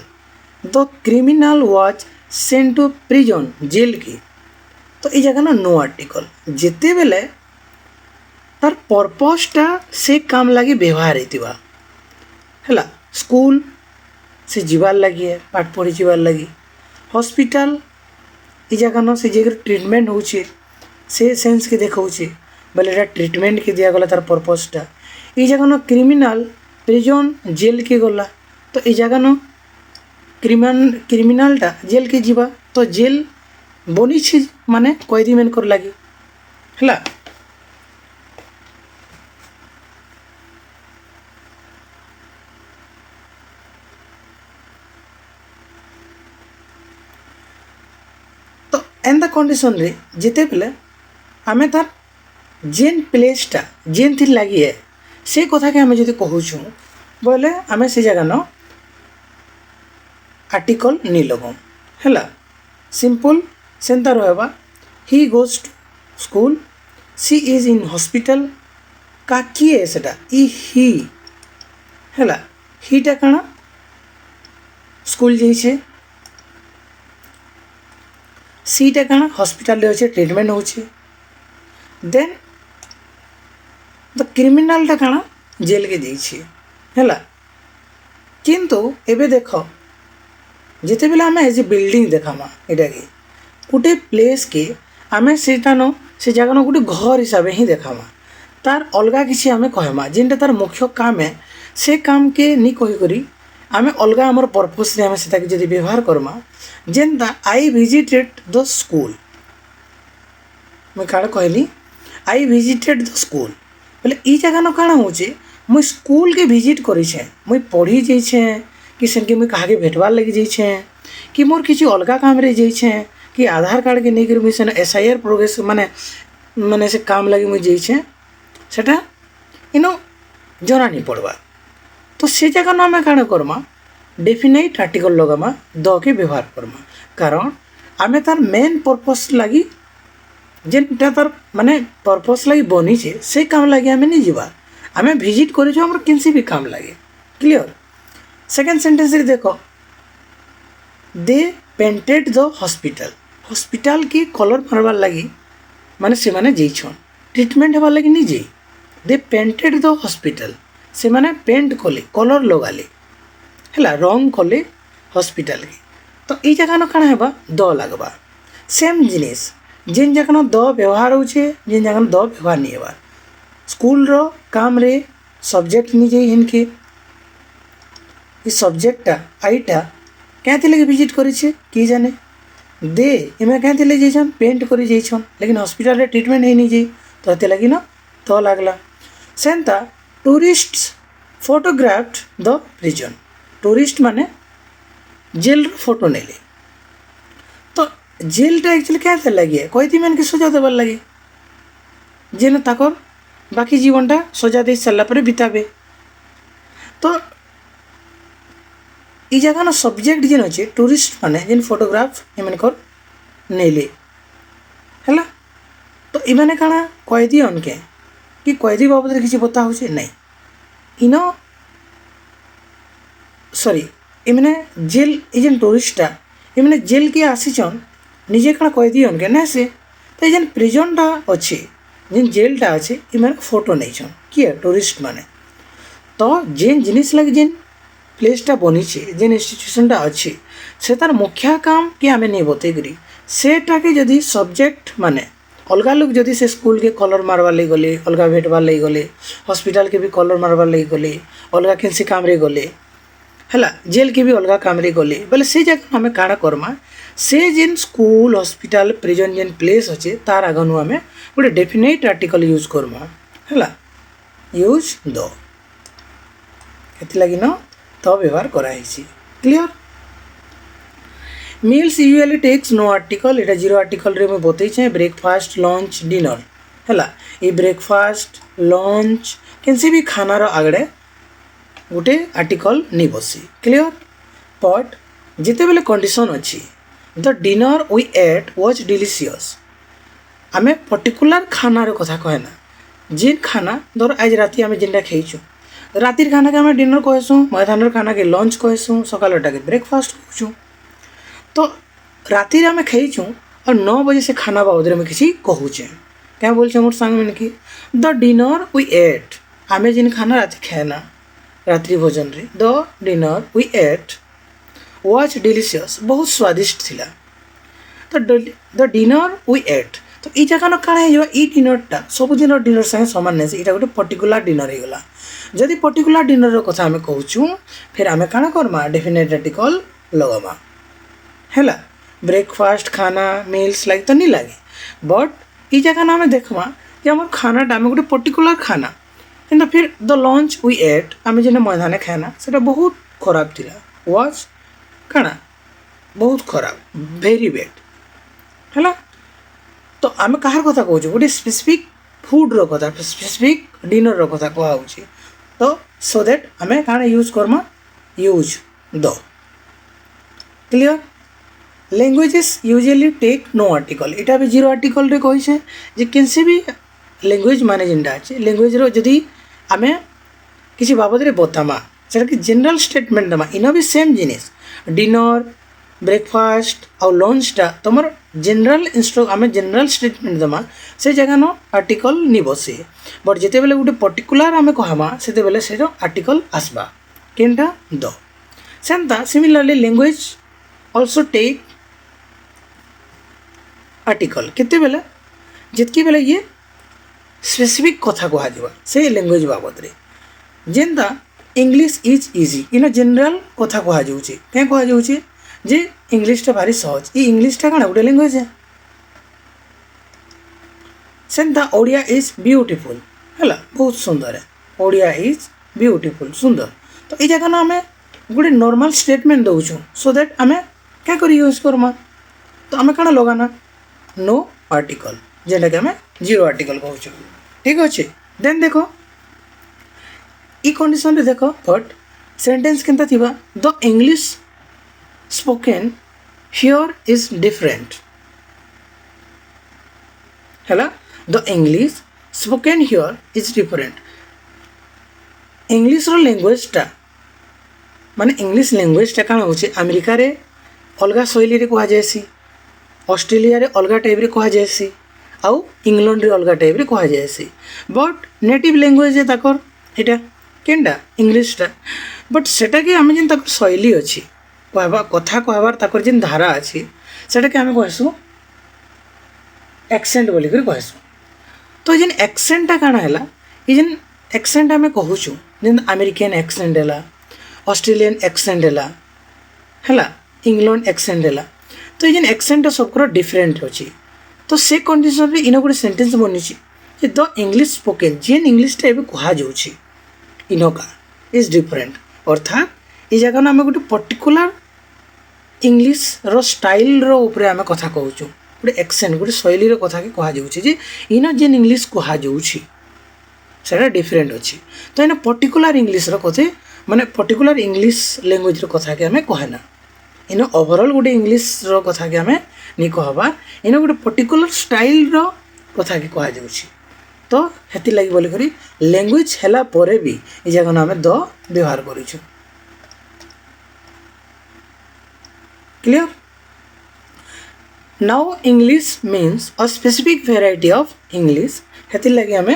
the criminal was sent to prison jail की। तो ये जगह ना नो आर्टिकल जिते बेले तार पर्पसटा से काम लगी व्यवहार होता हैला। स्कूल से जीवार लगी है पाठ पढ़ी जीवार लगी। हॉस्पिटल ये जगह न से जगह ट्रिटमेंट होचे से सेंस के देखाऊे बोले एटा ट्रिटमेंट के दिया गला तार पर्पसटा। ये जगह न क्रिमिनल प्रिजन जेल के गला तो ये जगह न क्रिमिनलटा जेल के जीवा तो जेल बनी माने कैदी मैन कर लगी है। एन द कंडीशन रे जिते बेले आमे तार जेन प्लेसटा जेन थी लगी है से कथा के आमे जदि कहूँ बोले आमे से जगह न आर्टिकल नहीं लगाऊँ है। सिंपल सेंता रहबा he goes to school she is in hospital का किए सेटा ई ही है। हीटा काना स्कूल जाइए सीटा काना हॉस्पिटल रे अच्छे ट्रिटमेंट होचे। देन द क्रिमिनलटा काना जेल के जाइए है। किंतु एबे देख जिते बेले आम एज ए बिल्डिंग देखामा एटा के गोटे प्लेस के आम सेटा न से जगह न गोटे घर हिसाब ही देखामा तार अलगा किसी आम कहमा जेनटा तार मुख्य काम है से काम के नहीं कही करी आम अलगा आमर पर्पस रे आम से जदि व्यवहार करमा जेनता आई विजिटेड द स्कूल मैं काण कहली आई विजिटेड द स्कूल बोले ई जगह न काण होचे मुई स्कूल के विजिट करिछे मुई पढ़ी जाइछे कि सेनके मुई कहा के भेटबार लगी जाइछे कि मोर किसी अलगा काम रे जाइछे कि आधार कार्ड के नहीं मुई सेन SIR प्रोग्रेस माने माने से काम लगी मुई जाइछे सेटा इनो जना नहीं पड़वा। तो से जगह न आम काण करमा डेफिनेट आर्टिकल लगामा द के व्यवहार करमा। कारण आमे तार मेन पर्पस लगी जेनटा तार माने पर्पस लगी बनी से काम लगी आमे नहीं जीवा आमे विजिट करिछु हमर किनसी भी काम लागे क्लियर। सेकंड सेंटेंस रे देखो दे पेंटेड द हॉस्पिटल हॉस्पिटल की कलर मारबार लगी माने से माने जेइछन ट्रीटमेंट हबार लगी नहीं जे दे पेंटेड द हॉस्पिटल से माने पेंट कले कलर लगाले हैला रंग कले हॉस्पिटल की तो ई जगह न काना हेबा द लागबा सेम जिनिस जिन जगह न द व्यवहार होचे जिन जगह न द व्यवहार नहीं हेबा स्कूल रो काम रे सब्जेक्ट नहीं जे हिनके ई सब्जेक्टटा आईटा क्या लगे विजिट करेছে कि जाने दे इमे क्या ले जाइछन पेंट करी जाइछन लेकिन हॉस्पिटल रे ट्रीटमेंट है नहीं जाई तो एते लगी ना तो लागला। Santa tourists photographed the prison tourist माने जेल फोटो नेले तो जेलटा एक्चुअली क्या लगे कईदी मान के सजा देवार लगे जेन ताकर बाकी जीवनटा सजा दे सारा पर बिताबे तो ई जगह ना सब्जेक्ट जेन अच्छे टूरिस्ट माने जेन फोटोग्राफ एमनकर नेले हैला तो इमाने काना कैदी अनके कि कैदी बाबद किसी बता होचे नहीं इनो सॉरी इमने जेल ई जेन टूरिस्टा इमने जेल के आसीचन निजे काना कैदी अनके ना से तो जेन प्रिजनटा अच्छे जेन जेलटा अच्छे इमाने फोटो नहीं किए टूरिस्ट माने तो जेन जिनिस लगे जेन प्लेसटा बनीचे जेन इन्स्टिट्यूशनटा अच्छे से तार मुख्य काम कि आमे नहीं बतेकरी सेटाके जदि सब्जेक्ट माने अलग लोग जदि से स्कूल के कलर मारवार लगे गले अलग भेटवार लगे गले हॉस्पिटल के भी कलर मारवार लगे गले अलग किसी काम रे गले हैला जेल के भी अलग काम रे गले बोले से जगह आमे काଣା करमा से जेन स्कूल हॉस्पिटल प्रिजन जेन प्लेस अच्छे तार आगनु आमे गोटे डेफिनेट आर्टिकल यूज करमा हैला यूज द एथि लगी न तो व्यवहार कराई clear. Meals usually takes no article एटा जीरो आर्टिकल रे मैं बतई ब्रेकफास्ट लंच डिनर हैला ये ब्रेकफास्ट लंच किसी भी खानार आगड़े गोटे आर्टिकल नहीं बसी क्लियर। बट जिते बेले कंडीशन अच्छी the dinner we ate was delicious आमे पर्टिकुलर खानार कथा कहना जेन खाना धर आज राति आमे जेनटा खाइछु रातिर खाना के हमें डिनर कहसूँ मध्याह्न खाना के लंच कहसूँ सकालटा के ब्रेकफास्ट कहूँ तो रातिर आम खाइछूँ और 9 बजे से खाना बाबद में किसी कहूचे क्या बोलছে मोर सांग मैंने कि द डिनर वी एट आमे जिन खाना राति खाना रात्रि भोजन रे the dinner we ate was delicious बहुत स्वादिष्ट थिला तो द डिनर वी एट तो ई जगह न काଣା है ई डिनरटा सब दिन डिनर संगे सामान नहीं इटा गोटे पर्टिकुलर डिनर हो गला जदि पर्टिकुलर डिनर कथा आमे कहूँ फिर आमे काଣା करमा डेफिनेट आर्टिकल लगामा हैला ब्रेकफास्ट खाना मील्स लाइक तो नहीं लगे बट ई जगह आमे देखमा कि आम खानाटा आमे गोटे पर्टिकुलर खाना किंतु फिर द लंच वी एट आमे जेन मध्याह्न खाना सेटा बहुत खराब थिला वाज काଣା बहुत खराब वेरी बैड हैला तो आमे कहार कथा कहूँ गोटे स्पेसिफिक फूड रो कथा स्पेसिफिक डिनर रो कथा कहुची तो सो दैट आमे काଣା यूज करमा use the clear. Languages usually take no article इटा भी जीरो आर्टिकल रे कहिसे जे किसी भी लैंग्वेज माने जिनटा अच्छे लैंग्वेज रो जदि आमे किसी बाबद रे बतामा सेटा कि जनरल स्टेटमेंट दमा इनो भी सेम जिनिस डिनर ब्रेकफास्ट और लंचटा तुम जनरल आमे जनरल स्टेटमेंट दमा से जगह न आर्टिकल नहीं बसे बट जिते बेले गोटे पर्टिकुलर आमे कहमा सेते बेले से आर्टिकल आसबा केनटा द सेंता similarly language also take article केते बेले जितकी बेले ये स्पेसिफिक कथा कह से लैंग्वेज बाबद रे जेनता English is easy in general कथा कह क्या कह जे इंग्लिशटा भारी सहज ये इंग्लिशटा काଣା गोटे लैंग्वेज है सेंता ओडिया इज ब्यूटीफुल हैला बहुत सुंदर है ओडिया इज ब्यूटीफुल सुंदर तो ये जगह ना आमे गोटे नॉर्मल स्टेटमेंट दउछु सो दैट आमे क्या करी यूज करमा तो आमे काଣା लगाना नो आर्टिकल जेटा कि आमे जीरो आर्टिकल कहूछु ठीक अच्छे। देन देखो ई कंडीशन रे देखो बट सेंटेंस केनता थिबा the English spoken here is different हैला the English spoken here is different English रो लैंग्वेजटा माने इंग्लिश लैंग्वेजटा काण होचे अमेरिका रे अलगा शैली रे कहा जायसी, ऑस्ट्रेलिया रे अलगा टाइप रे कहा जायसी, आउ इंग्लैंड रे अलगा टाइप रे कहा जायसी। बट नेटिव लैंग्वेज है ताकर एटा केनडा इंग्लिशटा। बट सेटा के आमे जेन ताकर शैली अछि कहबा कथा कहबार ताकर जेन धारा अछि सेटा के आमे कहसु एक्सेंट बोली कर कहसु। तो जेन एक्सेंटा काण हैला ये जेन एक्सेंट आमे कहूछु जेन अमेरिकन एक्सेंट हैला, ऑस्ट्रेलियन एक्सेंट हैला इंग्लैंड एक्सेंट हैला। तो ये जेन एक्सेंट सबकर डिफरेंट अछि। तो से कंडीशन रे इनो गोटे सेंटेंस बनिछि जे द इंग्लिश स्पोकन जेन इंग्लिशटा एबे कहा जाउछि इनका इज डिफरेंट। अर्थात ये जगह आम गोटे पर्टिकुलर इंग्लिश रो स्टाइल रो ऊपर आम कथा कहूँ गोटे एक्सेंट गोटे शैली रो कथा के कहा जाउछि जे इन जेन इंग्लिश कहा जाउछि सेटा डिफरेंट अछि। तो इन पर्टिकुलर इंग्लिश रो कथे माने पर्टिकुलर इंग्लिश लैंग्वेज रो कथा के आम कहना इन ओवरऑल गोटे इंग्लिश रो कथा के आम नहीं कहबा इन गोटे पर्टिकुलर स्टाइल रो कथा के कहा जाउछि। तो हेति लागि बोली करी लैंग्वेज हैला परे भी ए जगह आम द व्यवहार करूछु। Clear. Now English means a specific variety of English हेति लागि आम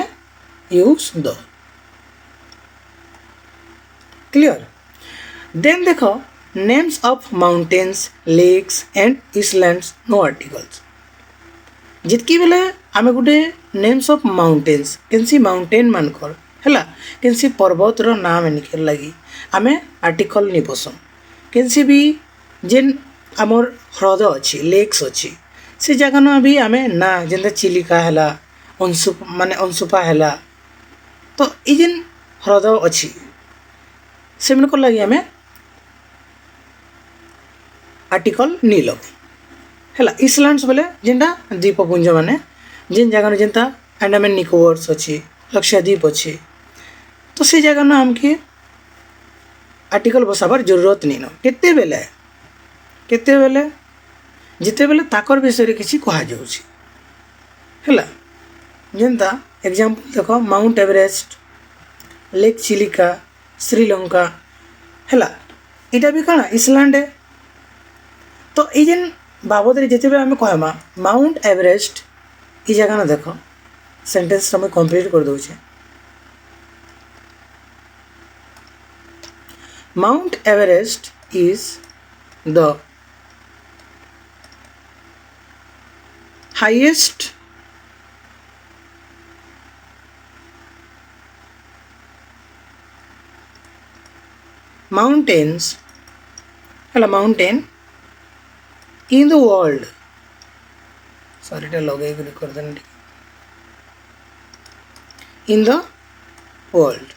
यूज द। क्लियर। देन देखो names of mountains lakes and islands no articles. जितकी बेले आमे गोटे नेम्स ऑफ माउंटेन्स केनसी माउंटेन मानकर हैला केनसी पर्वत रो नाम निकर लगी आमे आर्टिकल नि पसम केनसी भी जेन आमर ह्रद अच्छी लेक्स अच्छी से जगह ना भी आमे ना जेनता चिलिका हैला अंशुपा हैला। तो ये जेन ह्रद अच्छी से मन को लगी आमे आर्टिकल नि लगे हैला। इसलैंड्स बोले जेनटा द्वीपपुंज माने जेन जगह जेनता अंडमान निकोबार्स अच्छी लक्षद्वीप अच्छी तो से जगह ना हमके आर्टिकल बसाबार जरूरत नहीं न केते बेले जिते बेले ताकर विषय रे किछि कहा जाउछि हैला। जेनता एग्जांपल देखो mount Everest lake Chilika Sri Lanka हैला इटा भी काना इसलैंड है। तो ये जेन बाबद रे जिते बेले आमे कहमा माउंट एवरेस्ट ई जगह ना देखो सेंटेंस हम कंप्लीट कर दउछे। Mount Everest is the highest mountains mountain in the world। Sorry टा लगे कर देन इन द वर्ल्ड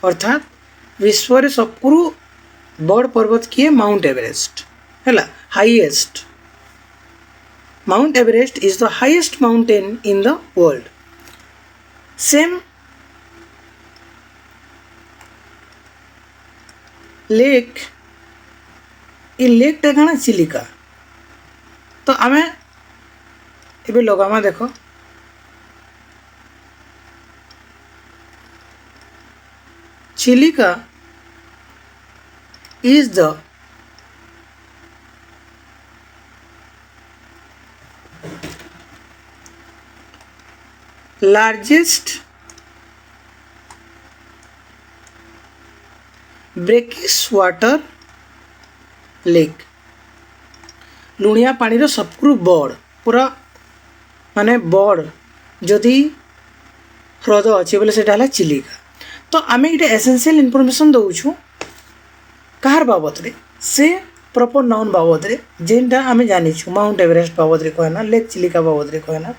अर्थात विश्व रे सबकुरु बड़ पर्वत किए माउंट एवरेस्ट हैला highest. Mount Everest is the highest mountain in the world. Same lake ये लेक टा कना चिलिका। तो आमे एबे लगामा देखो Chilika is the largest brackish water lake। लुणिया पानी रो सबकुरु बड़ पूरा माने बड़ जदि ह्रद अच्छे बोले सेटा हला चिलिका। तो आमे इटा एसेंशियल इनफॉरमेशन दउछु कहार बाबत रे से प्रॉपर नाउन बाबत रे जेनटा आमे जानिछु माउंट एवरेस्ट बाबत रे कहना लेक चिलिका बाबत रे कहना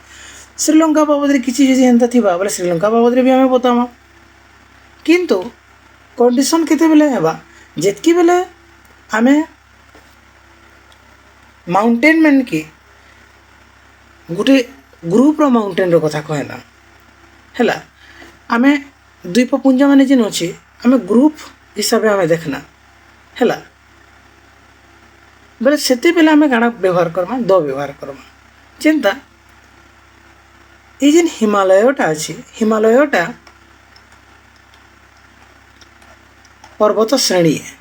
श्रीलंका बाबद रे किसी जदि एंता थिबा बोले श्रीलंका बाबद रे भी आमे बतामा। किंतु कंडीशन केते बेले हेबा जेतकी बेले आमे माउंटेन मन के गोटे ग्रुप रो माउंटेन रो कथा कहना हैला आमे द्वीपपुंज माने जेन अछि आमे ग्रुप हिसाब रे आमे देखना हैला बोले सेते बेले आमे गाना व्यवहार करमा द व्यवहार करमा। चिंता ये जेन हिमालयटा अच्छी हिमालयटा पर्वत श्रेणी है।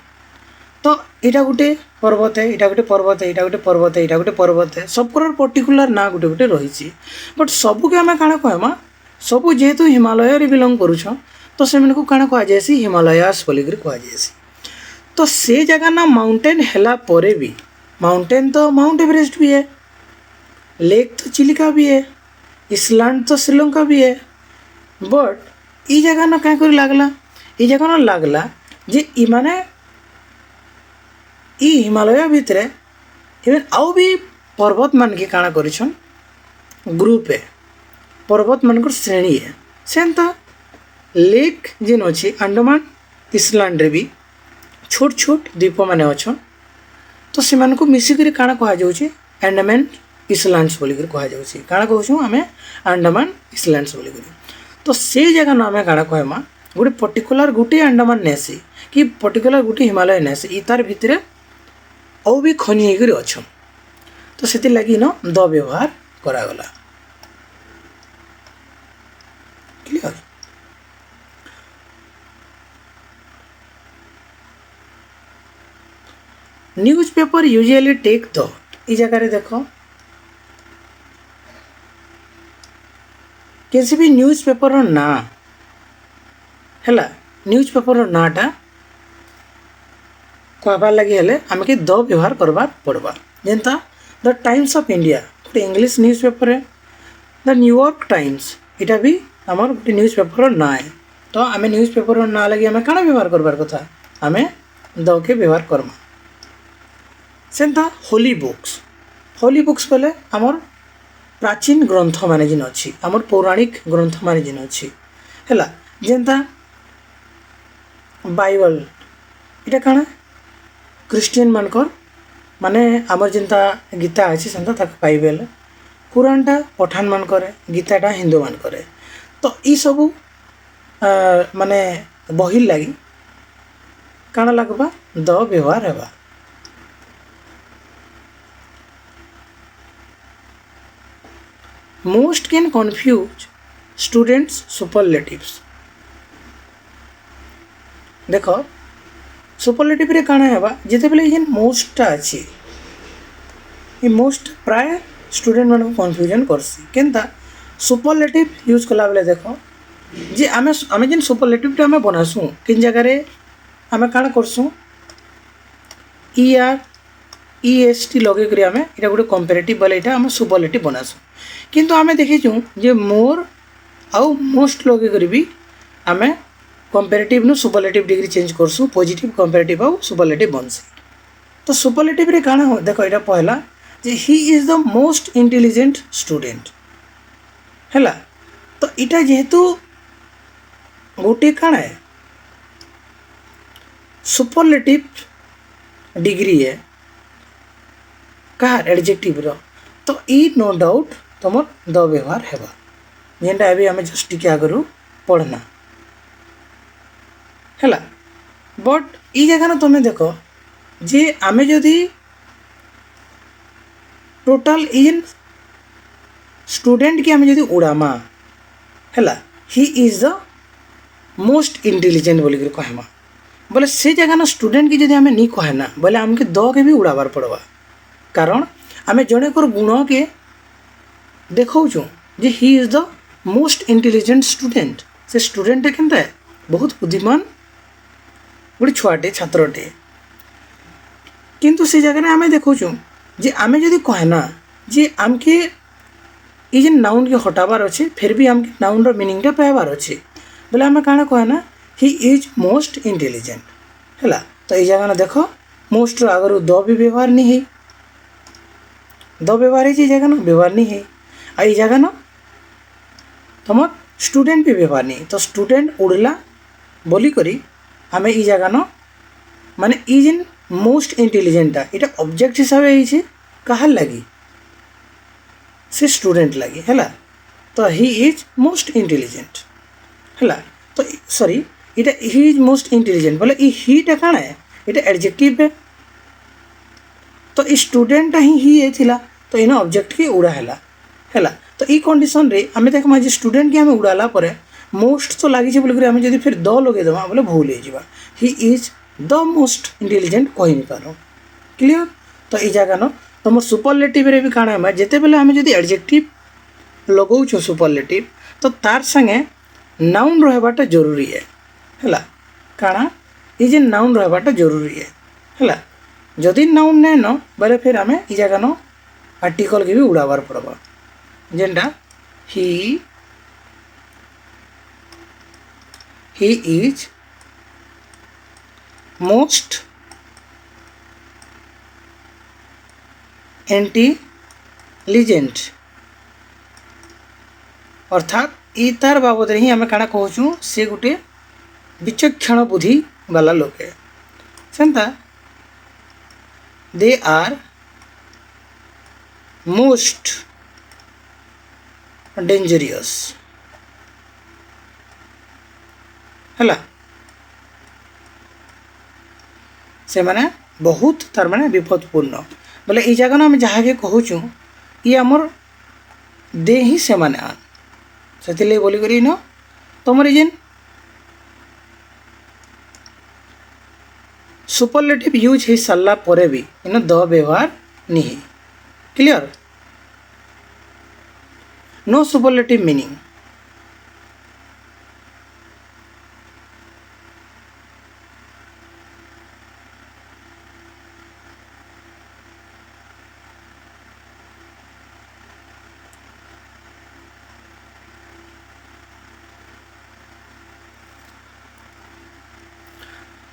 तो यहाँ गोटे पर्वत है, यहाँ गोटे पर्वत है, यहाँ गोटे पर्वत है, यहाँ गोटे पर्वत है, सबकर पर्टिकुलर ना गोटे गोटे रही। बट सबके आम काण कहमा सबू जेहेतु हिमालय रे बिलंग करुछ तो से काण कहुसी हिमालयास बोलिक कहुसी। तो से जगह ना माउंटेन हैला परे भी माउंटेन तो माउंट एवरेस्ट भी है, लेक तो चिलिका भी है, इसलैंड तो श्रीलंका भी है। बट ई जगह ना क्या लगला, ई जगह ना लगला जे इमाने ई हिमालय भितर इवन आउ भी पर्वत मान के काଣା करिछन ग्रुप है, पर्वत मान श्रेणी है। सेंता लेक जेन अच्छी अंडमान इसलैंड रे भी छोट छोट द्वीप माने अच्छन। तो से मिसिक काଣା कहुचे अंडमान इसलैंड्स बोलिक कहुचे। काଣା कहूँ आम अंडमान इसलैंड्स बोलिक। तो से जगह ना आम काଣା कहमा गोटे पर्टिकुलर गोटे अंडमान नेसी कि पर्टिकुलर गोटे हिमालय नेसी ई तार भितर और भी खनि होकर अच्छन। तो से लगी न द व्यवहार करागला। Clear. Newspaper usually take the ई जगह देख किसी भी न्यूज पेपर ना है न्यूज पेपर नाटा कहबार लगे हेले आम के द व्यवहार करबार पड़वा। जेनता द टाइम्स ऑफ इंडिया गोटे इंग्लिश न्यूज पेपर है, द न्यूयॉर्क टाइम्स इटा भी आमर गोटे न्यूज पेपर ना है। तो आम न्यूज पेपर ना लगे आम काण व्यवहार करबार कथा आम द के व्यवहार करमा। सेंता होली बुक्स बोले आमर प्राचीन ग्रंथ माने जिन अच्छी आमर पौराणिक ग्रंथ माने जिन अच्छी है। जेनता बाइबल इटा काण क्रिश्चियन मानकर माने आमर जिनता गीता अच्छी सेंता ताक बाइबल, कुरानटा पठान मान करे, गीताटा हिंदू मान करे। तो ई सबू माने बही लगी काण लगवा द व्यवहार हेबा। Most can confuse students superlatives. देख सुपरलेटिव रे काण हेबा जेते बेले ये मोस्टटा अच्छी ये मोस्ट प्राय स्टूडेंट मान को कन्फ्यूजन करसी। केनता सुपरलेटिव यूज कला बेले देख जे आमे आमे जेन सुपरलेटिव आमे बनासु किन जगह रे आमे काण करसु ER EST लगे करी आमे इटा गोटे कंपैरेटिव बोले इटा आमे सुपरलेटिव बनासु। किंतु आमे देखिछु जे मोर आउ मोस्ट लगे करी भी आमे कंपैरेटिव नु सुपरलेटिव डिग्री चेंज करसु, पॉजिटिव कंपैरेटिव आउ सुपरलेटिव बनसी। तो सुपरलेटिव रे काण हो देखो इटा पहला जे he is the most intelligent student हैला। तो इटा जेहेतु गोटे काण है सुपरलेटिव डिग्री है कहार एडजेक्टिव रो। तो ई नो डाउट तुम द व्यवहार हेबा जेनटा अभी आम जस्ट टिके आगु पढ़ना है। बट ई जगह ना तुम्हें देख जे आम जदि टोटाल इन स्टूडेंट की आम जदि उड़ामा है he is the most intelligent बोलिक कहमा बोले से जगह ना स्टूडेंट की जदि आम नहीं कहना बोले आमके द के भी उड़ाबार पड़वा। कारण आम जड़े को गुण के देखौ जे he is the most intelligent student. से स्टूडेंट केनता है बहुत बुद्धिमान गोटे छुआटे छात्रटे। किंतु से जगह आम देखु जे आम जदि कहना जे आमके ये जेन नाउन के हटाबार अच्छे फिर भी आमके नाउन रो मीनिंगटा पाइबार अच्छे बोले आम काण कहना ही इज मोस्ट इंटेलिजेंट है। तो ये जगह ना देख मोस्ट रो आगर द भी व्यवहार नहीं है, द व्यवहार है जगह ना व्यवहार नहीं है। आ ये जगह ना तुम स्टूडेंट भी व्यवहार नहीं। तो स्टूडेंट उड़ला बोली करी आम ई जगह न माने ई जेन मोस्ट इंटेलिजेंटा इटा ऑब्जेक्ट हिसाब से कहार लगी से स्टूडेंट लगी है। तो ही इज मोस्ट इंटेलिजेंट है। तो सॉरी इटा ही इज मोस्ट इंटेलिजेंट बोले ई हीटा काण है इटा एडजेक्टिव है। तो स्टूडेंट ही है थिला तो इन ऑब्जेक्ट की उड़ा है। तो ई कंडीशन रे आम देख स्टूडेंट की आम उड़ाला परे मोस्ट तो लगी बोलिक आम जब फिर द लगे देवा बोले भूल हो ही इज द मोस्ट इंटेलिजेंट कहि नि पारो क्लियर। तो ये जगह न तुम सुपरलेटिव रे भी काण है जिते बेले आम जब एडजेक्टिव लगाऊँ सुपरलेटिव तो तार संगे नाउन रहबाटा जरूरी है काଣା ये जे नाउन रहबाटा जरूरी है जदि नाउन नहीं न बोले फिर आम ये जगह न आर्टिकल के भी उड़ाबार पड़ब जेनटा ही इज मोस्ट इंटेलिजेंट अर्थात ई तार बाबद ही आम काଣା कहूँ सी गोटे विचक्षण बुद्धि वाला लोक है सेंता दे आर मोस्ट डेंजरियस है से माने बहुत तार माने विपदपूर्ण बोले ये जगह आम जहाँ के कहूँ ये आमर दे ही से माने आन से बोलिक न तुम जेन सुपरलेटिव यूज हो सारा पर भी इन द व्यवहार नहीं क्लियर नो सुपरलेटिव मीनिंग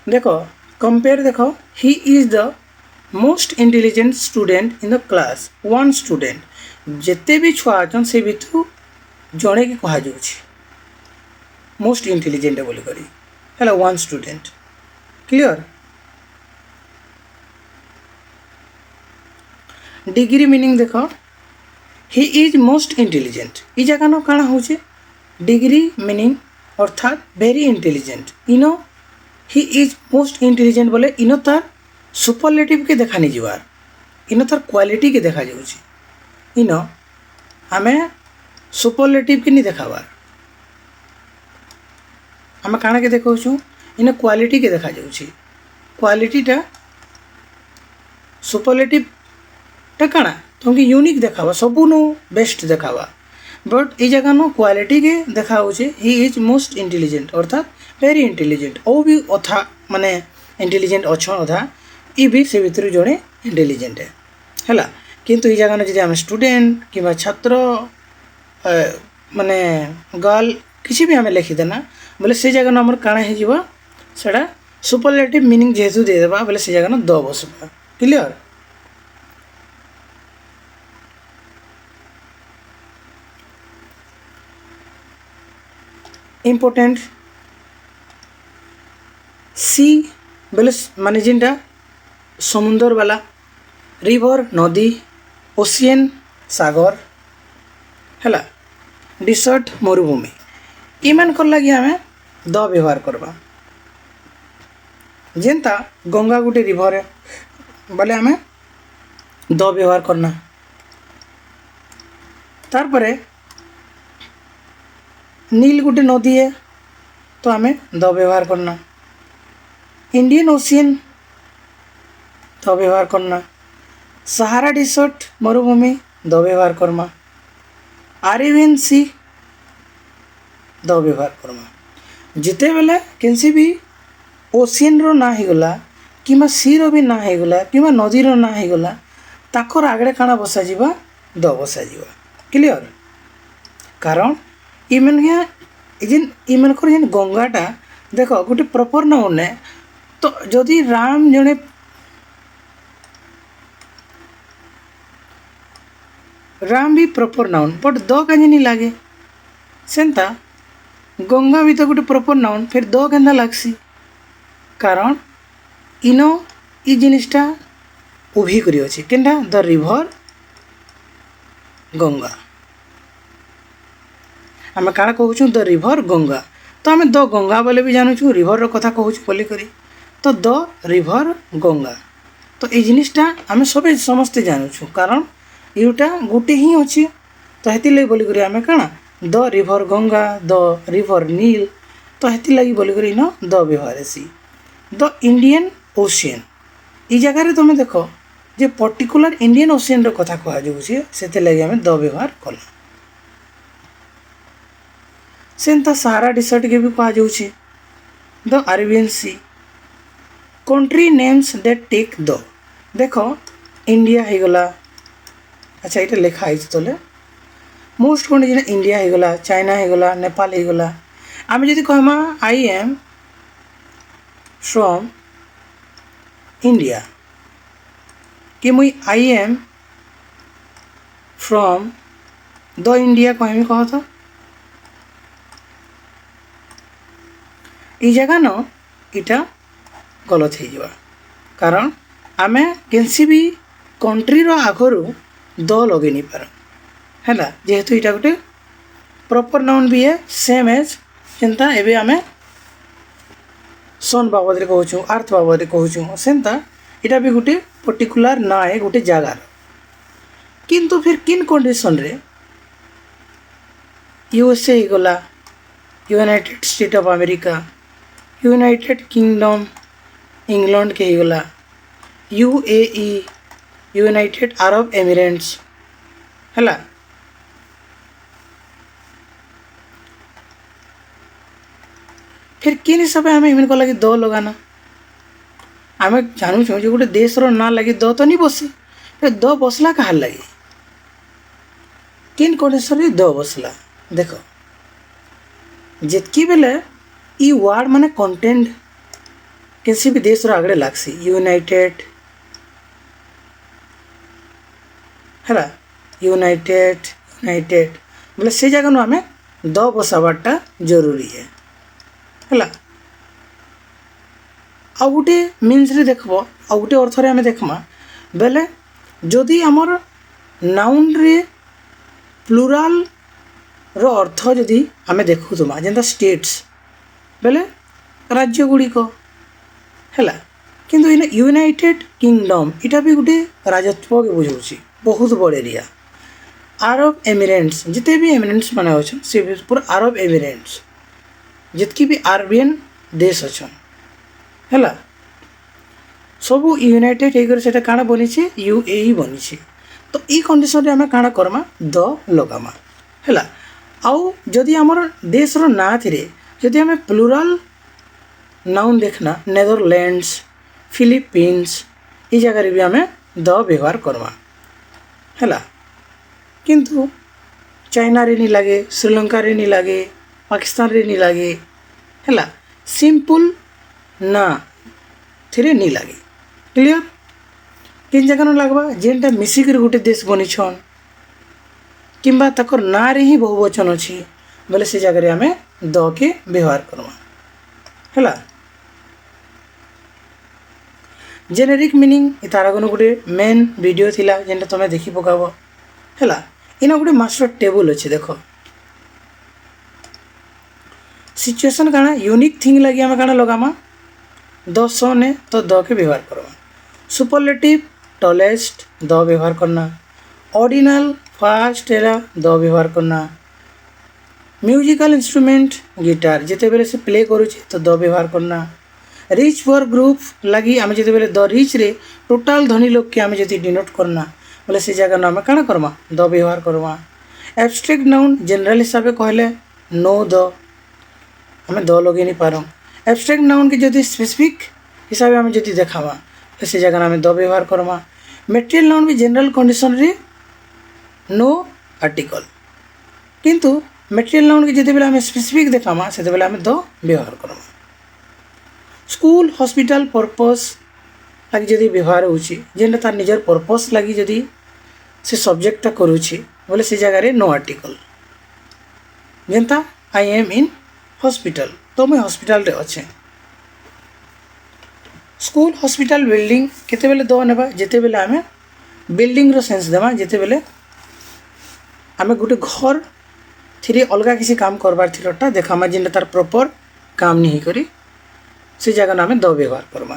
देखो कंपेयर देखो ही is the most intelligent student in the class one student जिते भी छुआ अच्छन से भितर जड़े के कह मोस्ट इंटेलिजेंट बोली करी है one student clear degree meaning देखो ही इज मोस्ट इंटेलिजेंट ये जगह न काଣା हो डिग्री मीनिंग अर्थात very intelligent Eno he is most intelligent बोले इन तार सुपरलेटिव के देखा नहीं जीवार इन तार क्वालिटी के देखा जाऊँ इन आम सुपरलेटिव के नहीं देखाबार आम काଣା के देखा इन क्वालिटी के देखा जाऊँ क्वालिटीटा सुपरलेटिव टा काଣା तुमको यूनिक देखावा सबुनु बेस्ट देखावा बट ये जगह न क्वालिटी के देखा ही इज मोस्ट इंटेलिजेंट अर्थात वेरी इंटेलिजेंट और भी अथा माने इंटेलिजेंट अच्छा अधा ये भी से भीतर जड़े इंटेलिजेंट है किंतु ये जगह जी आम स्टूडेंट कि छात्र माने गर्ल किसी भी आम लिखिदेना बोले से जगह आमर काଣା होटा सुपरलेटिव मीनिंग जेहेतु देदेबा बोले से जगह द बसबा क्लियर इम्पोर्टेंट सी बोले माने जिनटा समुंदर वाला रिवर नदी ओशियन सागर है डिसर्ट मरुभूमि इमान कर लगी आम द व्यवहार करवा जेनता गंगा गोटे रिवर बोले आम द व्यवहार करना तार परे नील गोटे नदी है तो आम द व्यवहार करना इंडियन ओशियन द व्यवहार करना सहारा डिसर्ट मरुभूमि द व्यवहार करमा अरेबियन सी द व्यवहार करमा जिते बेले केनसी भी ओशियन रो ना होगला कि सी रो भी ना होगला कि नदी रो ना होगला ताकर आगे काଣା बसा जीवा द बसा जीवा क्लियर कारण इमनकर जेन गंगाटा देख गोटे प्रॉपर नाउन है तो जदि राम जड़े राम भी प्रॉपर नाउन बट द कहीं नहीं लगे सेंता गंगा भी तो गोटे प्रॉपर नाउन फिर द केंदा लागसी कारण इनो ई जिनिसटा उभी करी अछि केंदा द रिवर गंगा आम काଣା कहूँ द रिवर गंगा तो आम द गंगा बोले भी जानूँ रिवर कथा कहूँ बोली करी तो द रिवर गंगा तो ये जिनिसटा आम सब समस्ते जानूँ कारण यूटा गोटे ही अच्छी तो हेती लगी बोली करी आम काଣା the river Ganga the river Nile तो हेती लगी बोली करी न द व्यवहार सी द इंडियन ओशियन ई जगह रे तुम देख जे पर्टिकुलर इंडियन ओशियन रो कथा कह जाउछे सेते लागि हमें द व्यवहार कला सेंता सहारा डिसर्ट के भी कह जाउछे the Arabian Sea country names that take the देखो इंडिया हो गला अच्छा ये लिखा है तले मोस्ट कंट्री जेना इंडिया हो गला चाइना हो गला नेपाल हो गला आम जदि कहमा आई एम फ्रॉम इंडिया कि मुई I am from the India कहमी कह तो ई जगह न इटा गलत हो जावा कारण आमे केनसी भी कंट्री रो आगरू द लगे नहीं पार हैला जेहेतु इटा गोटे प्रॉपर नाउन भी है सेम एज जेनता एबे आमे सन बाबद रे कहूछु अर्थ बाबद रे कहूछु सेनता इटा भी गोटे पर्टिकुलर ना है गोटे जगार किंतु फिर किन कंडीशन रे यूएसए ही गला United state of America United kingdom England के ही गला यूएई यूनाइटेड अरब एमिरेट्स हैला फिर किन हिसाब से आम इमें को लगे द लगाना आम जानू जो गोटे देश रो ना लगे द तो नहीं बसे फिर द बसला कहार लगे किन कंडीशन रे द बसला देख जितकी बेले ई वर्ड माने कंटेंट किसी भी देश रो आगड़े लागसी यूनाइटेड है यूनाइटेड यूनाइटेड बोले से जगह आम द बसाबाटा जरूरी है है आ गोटे मीन्स रे देखब आ गोटे अर्थ रे आम देखमा बेले जदि आमर नाउन रे प्लुराल रो अर्थ जदि आम देखुमा जेनता स्टेट्स बेले राज्य गुड़िक है किंतु इन यूनाइटेड किंगडम इटा भी गोटे राजत्व के बुझाऊँ बहुत बड़ एरिया अरब एमिरेट्स जिते भी एमिरेट्स माने अच्छे से पूरा अरब एमिरेट्स जितकी भी अरबियन देश अच्छा है सब यूनाइटेड होकर से काण बनी यूएई बनी तो ये कंडीशन आम काण करमा द लगामा है आउ जदि आमर देश रो ना थी जदि आम प्लुराल नाउन देखना नेदरलैंड्स फिलिपीन्स ये जगह भी आम द व्यवहार करमा है किंतु चाइना रे नहीं लगे श्रीलंका रे नहीं लगे पाकिस्तान रे नहीं लगे है सिंपल ना थी नहीं लगे क्लियर किन जगह न लगवा जेनटा मिसिक गोटे देश बनी छन किंबा तकर ना रे ही बहुवचन अच्छी बोले से जगह आम द के व्यवहार करमा है जेनेरिक मीनिंग तार आगे गोटे मेन वीडियो थिला जेनटा तुम देखी पकाब है इना गोटे मास्टर टेबल अच्छे देख सिचुएशन काना यूनिक थिंग लगी आम काना लगामा द सन है तो द के व्यवहार करवा सुपरलेटिव टॉलेस्ट द व्यवहार करना ऑर्डिनल फास्ट एरा द व्यवहार करना म्यूजिकल इंस्ट्रूमेंट गिटार जिते बेले से प्ले करुचे तो द व्यवहार करना रिच पुअर ग्रुप लगी आम जिते बेले द रिच रे टोटाल धनी लोग के आम जति डिनोट करना बोले से जगह आम काण करमा द व्यवहार करवा एब्स्ट्रैक्ट नाउन जनरल हिसाब से कहले नो द आम द लगे नहीं पार एब्स्ट्रैक्ट नाउन के जदि स्पेसिफिक हिसाब से आम जति देखावा से जगह आम द व्यवहार करमा मटेरियल नाउन भी जनरल कंडीशन रे नो आर्टिकल किंतु मटेरियल नाउन के जिते बेले आम स्पेसिफिक देखामा से बेले आम द व्यवहार करमा स्कूल हॉस्पिटल पर्पस लगी जदि व्यवहार होची जेनटा तार निजर पर्पस लगी जदि से सब्जेक्टटा करूची बोले से जगह नो आर्टिकल जेनता आई एम इन हॉस्पिटल तो मैं हॉस्पिटल रे अच्छे स्कूल हॉस्पिटल बिल्डिंग केते बेले दो नेबा जेते बेले आम बिल्डिंग रो सेंस देमा जेते बेले आम गोटे घर थी अलग किसी काम करबार थिरटा देखामा जेनटा तार प्रॉपर काम नहीं करी से जगह आम द व्यवहार करमा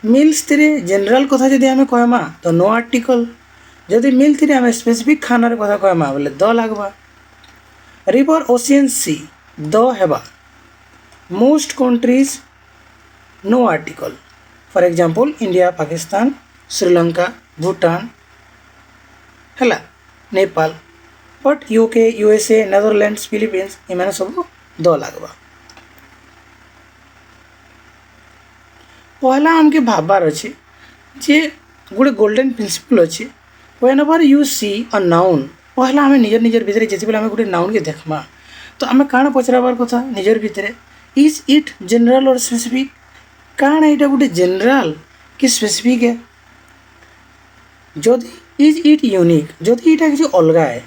मिल्स थी जनरल कथा जदि आम कहमा तो नो आर्टिकल जदि मिल थी आम स्पेसिफिक खानार कथा कहमा बोले द लगवा रिवर ओशियन सी द हेबा most countries no article for example India Pakistan Sri Lanka Bhutan है Nepal but UK USA Netherlands Philippines एमाने सब द लागबा पहला हमके भाबार अच्छे जे गोटे गोल्डन प्रिंसिपल अच्छे whenever you see a noun पहला आम निजर निजर भितर जिते आम गोटे नाउन के देखमा तो आम काण पचराबार कथा निजर भितर इज इट जनरल और स्पेसिफिक काण यहाँ गोटे जनरल कि स्पेसिफिक है जदि इज इट यूनिक जदि यहाँ किसी अलग है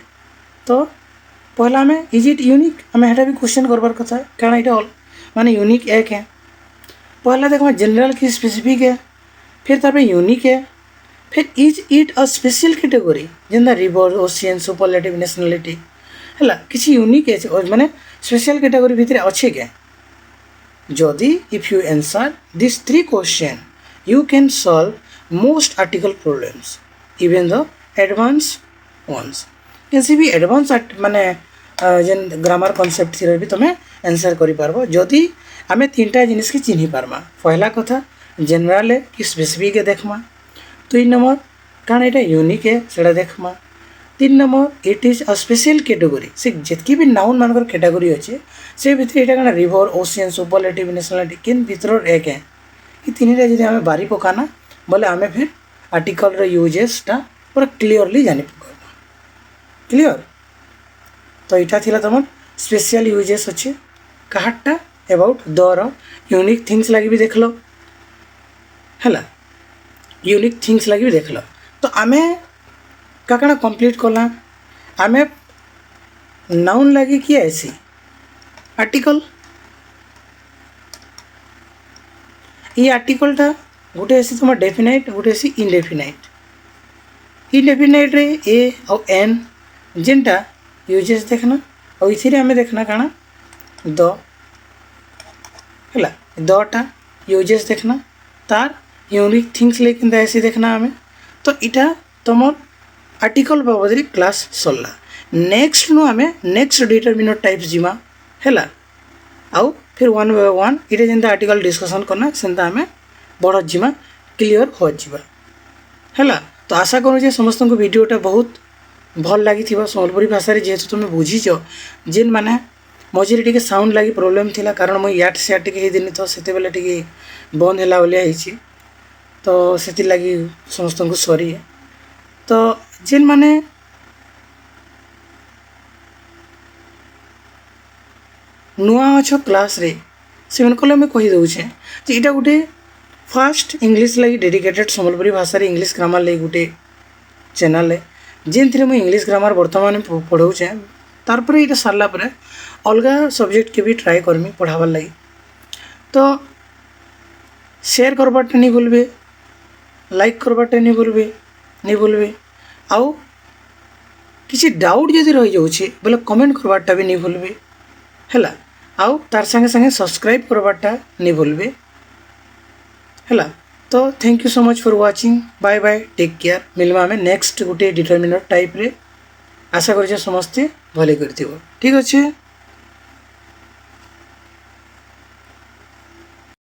तो पहला आम इज इट यूनिक आम यहाँ भी क्वेश्चन करबार कथा कारण यहाँ माने यूनिक एक है पहला देखो जनरल की स्पेसिफिक है फिर तार यूनिक है फिर is it a special category जेनता रिवर ओशियन सुपरलेटिव नेशनलिटी है किसी यूनिक है माने स्पेशल कैटेगरी भितर अच्छे क्या जदि if you answer this 3 question you can solve most article problems even the advance ones किसी भी एडवांस माने जेन ग्रामर कॉन्सेप्ट थी भी तुम्हें आंसर करि पारबो जदि आमे 3टा जिनिस की चिन्हि पारमा पहला कथा जनरल है कि स्पेसिफिक है देखमा 2 नंबर कारण यहाँ यूनिक है सेटा देखमा 3 number it is a special category से जितकी भी नाउन मानकर कैटेगरी अच्छे से भितर यहाँ कौन रिवर ओशियन सुपरलेटिव नेशनलिटी किन भितर एक है ये 3टा जब आम बारी पकाना बोले आम फिर आर्टिकल यूजेसटा पूरा क्लीयरली जानी पकाबा क्लीयर तो यहाँ थी तुम स्पेशल यूजेस अच्छे कहाटा अबाउट दर यूनिक थिंग्स लगी भी देख लो है यूनिक थिंग्स लगी भी देख लो तो आमे काकड़ा कंप्लीट कला आमे नाउन लगी कि ऐसी आर्टिकल ये आर्टिकलटा गोटे ऐसी तुम डेफिनाइट गोटे ऐसी इनडेफिनाइट रे ए और एन जेनटा यूजेस देखना और इसी आमे देखना काना द है दटा यूजेस देखना तार यूनिक थिंग्स लेकिन ऐसे देखना आमे तो इटा तुम आर्टिकल बाबद क्लास सरला नेक्स्ट नु आमे नेक्स्ट डिटरमिनर टाइप्स जिमा है आउ फिर 1 बाय 1 इटा जेनता आर्टिकल डिस्कशन करना सेंता आमे बड़ जिमा क्लियर हो जिबा है तो आशा करूँ जे समस्त को वीडियोटा बहुत भल लगी सम्बलपुरी भाषा जेहेतु तुम बुझीच जेन माने मझे टे साउंड लगी प्रोब्लेम थिला कारण मुझे याट सियाट टे दिन तो से टे बंद है भाई तो से लगी समस्त को सॉरी है तो जेन माने नुआ अच्छ क्लास रे से मैं कही दूचे जे इटा गोटे फास्ट इंग्लिश लगी डेडिकेटेड सम्बलपुरी भाषा इंग्लिश ग्रामर लगी गोटे चैनल है जेन थी मुझे इंग्लिश ग्रामर बर्तमान पढ़ाऊे तारपर ये सारा पर अलग सब्जेक्ट के भी ट्राए करमी पढ़ाबार लगी तो शेयर करवाटा नहीं भूलबे लाइक करवाटा नहीं भूलबे आउ किसी डाउट जदि रही जाऊे बोले कमेंट करवाटा भी नहीं भूलबे है आउ तार संगे संगे सब्सक्राइब करवाटा नहीं भूलबे है तो thank you so much for watching bye bye take care मिलवा आम नेक्स्ट गोटे डिटरमिनर टाइप रे आशा कर समस्ते भले कर ठीक अच्छे।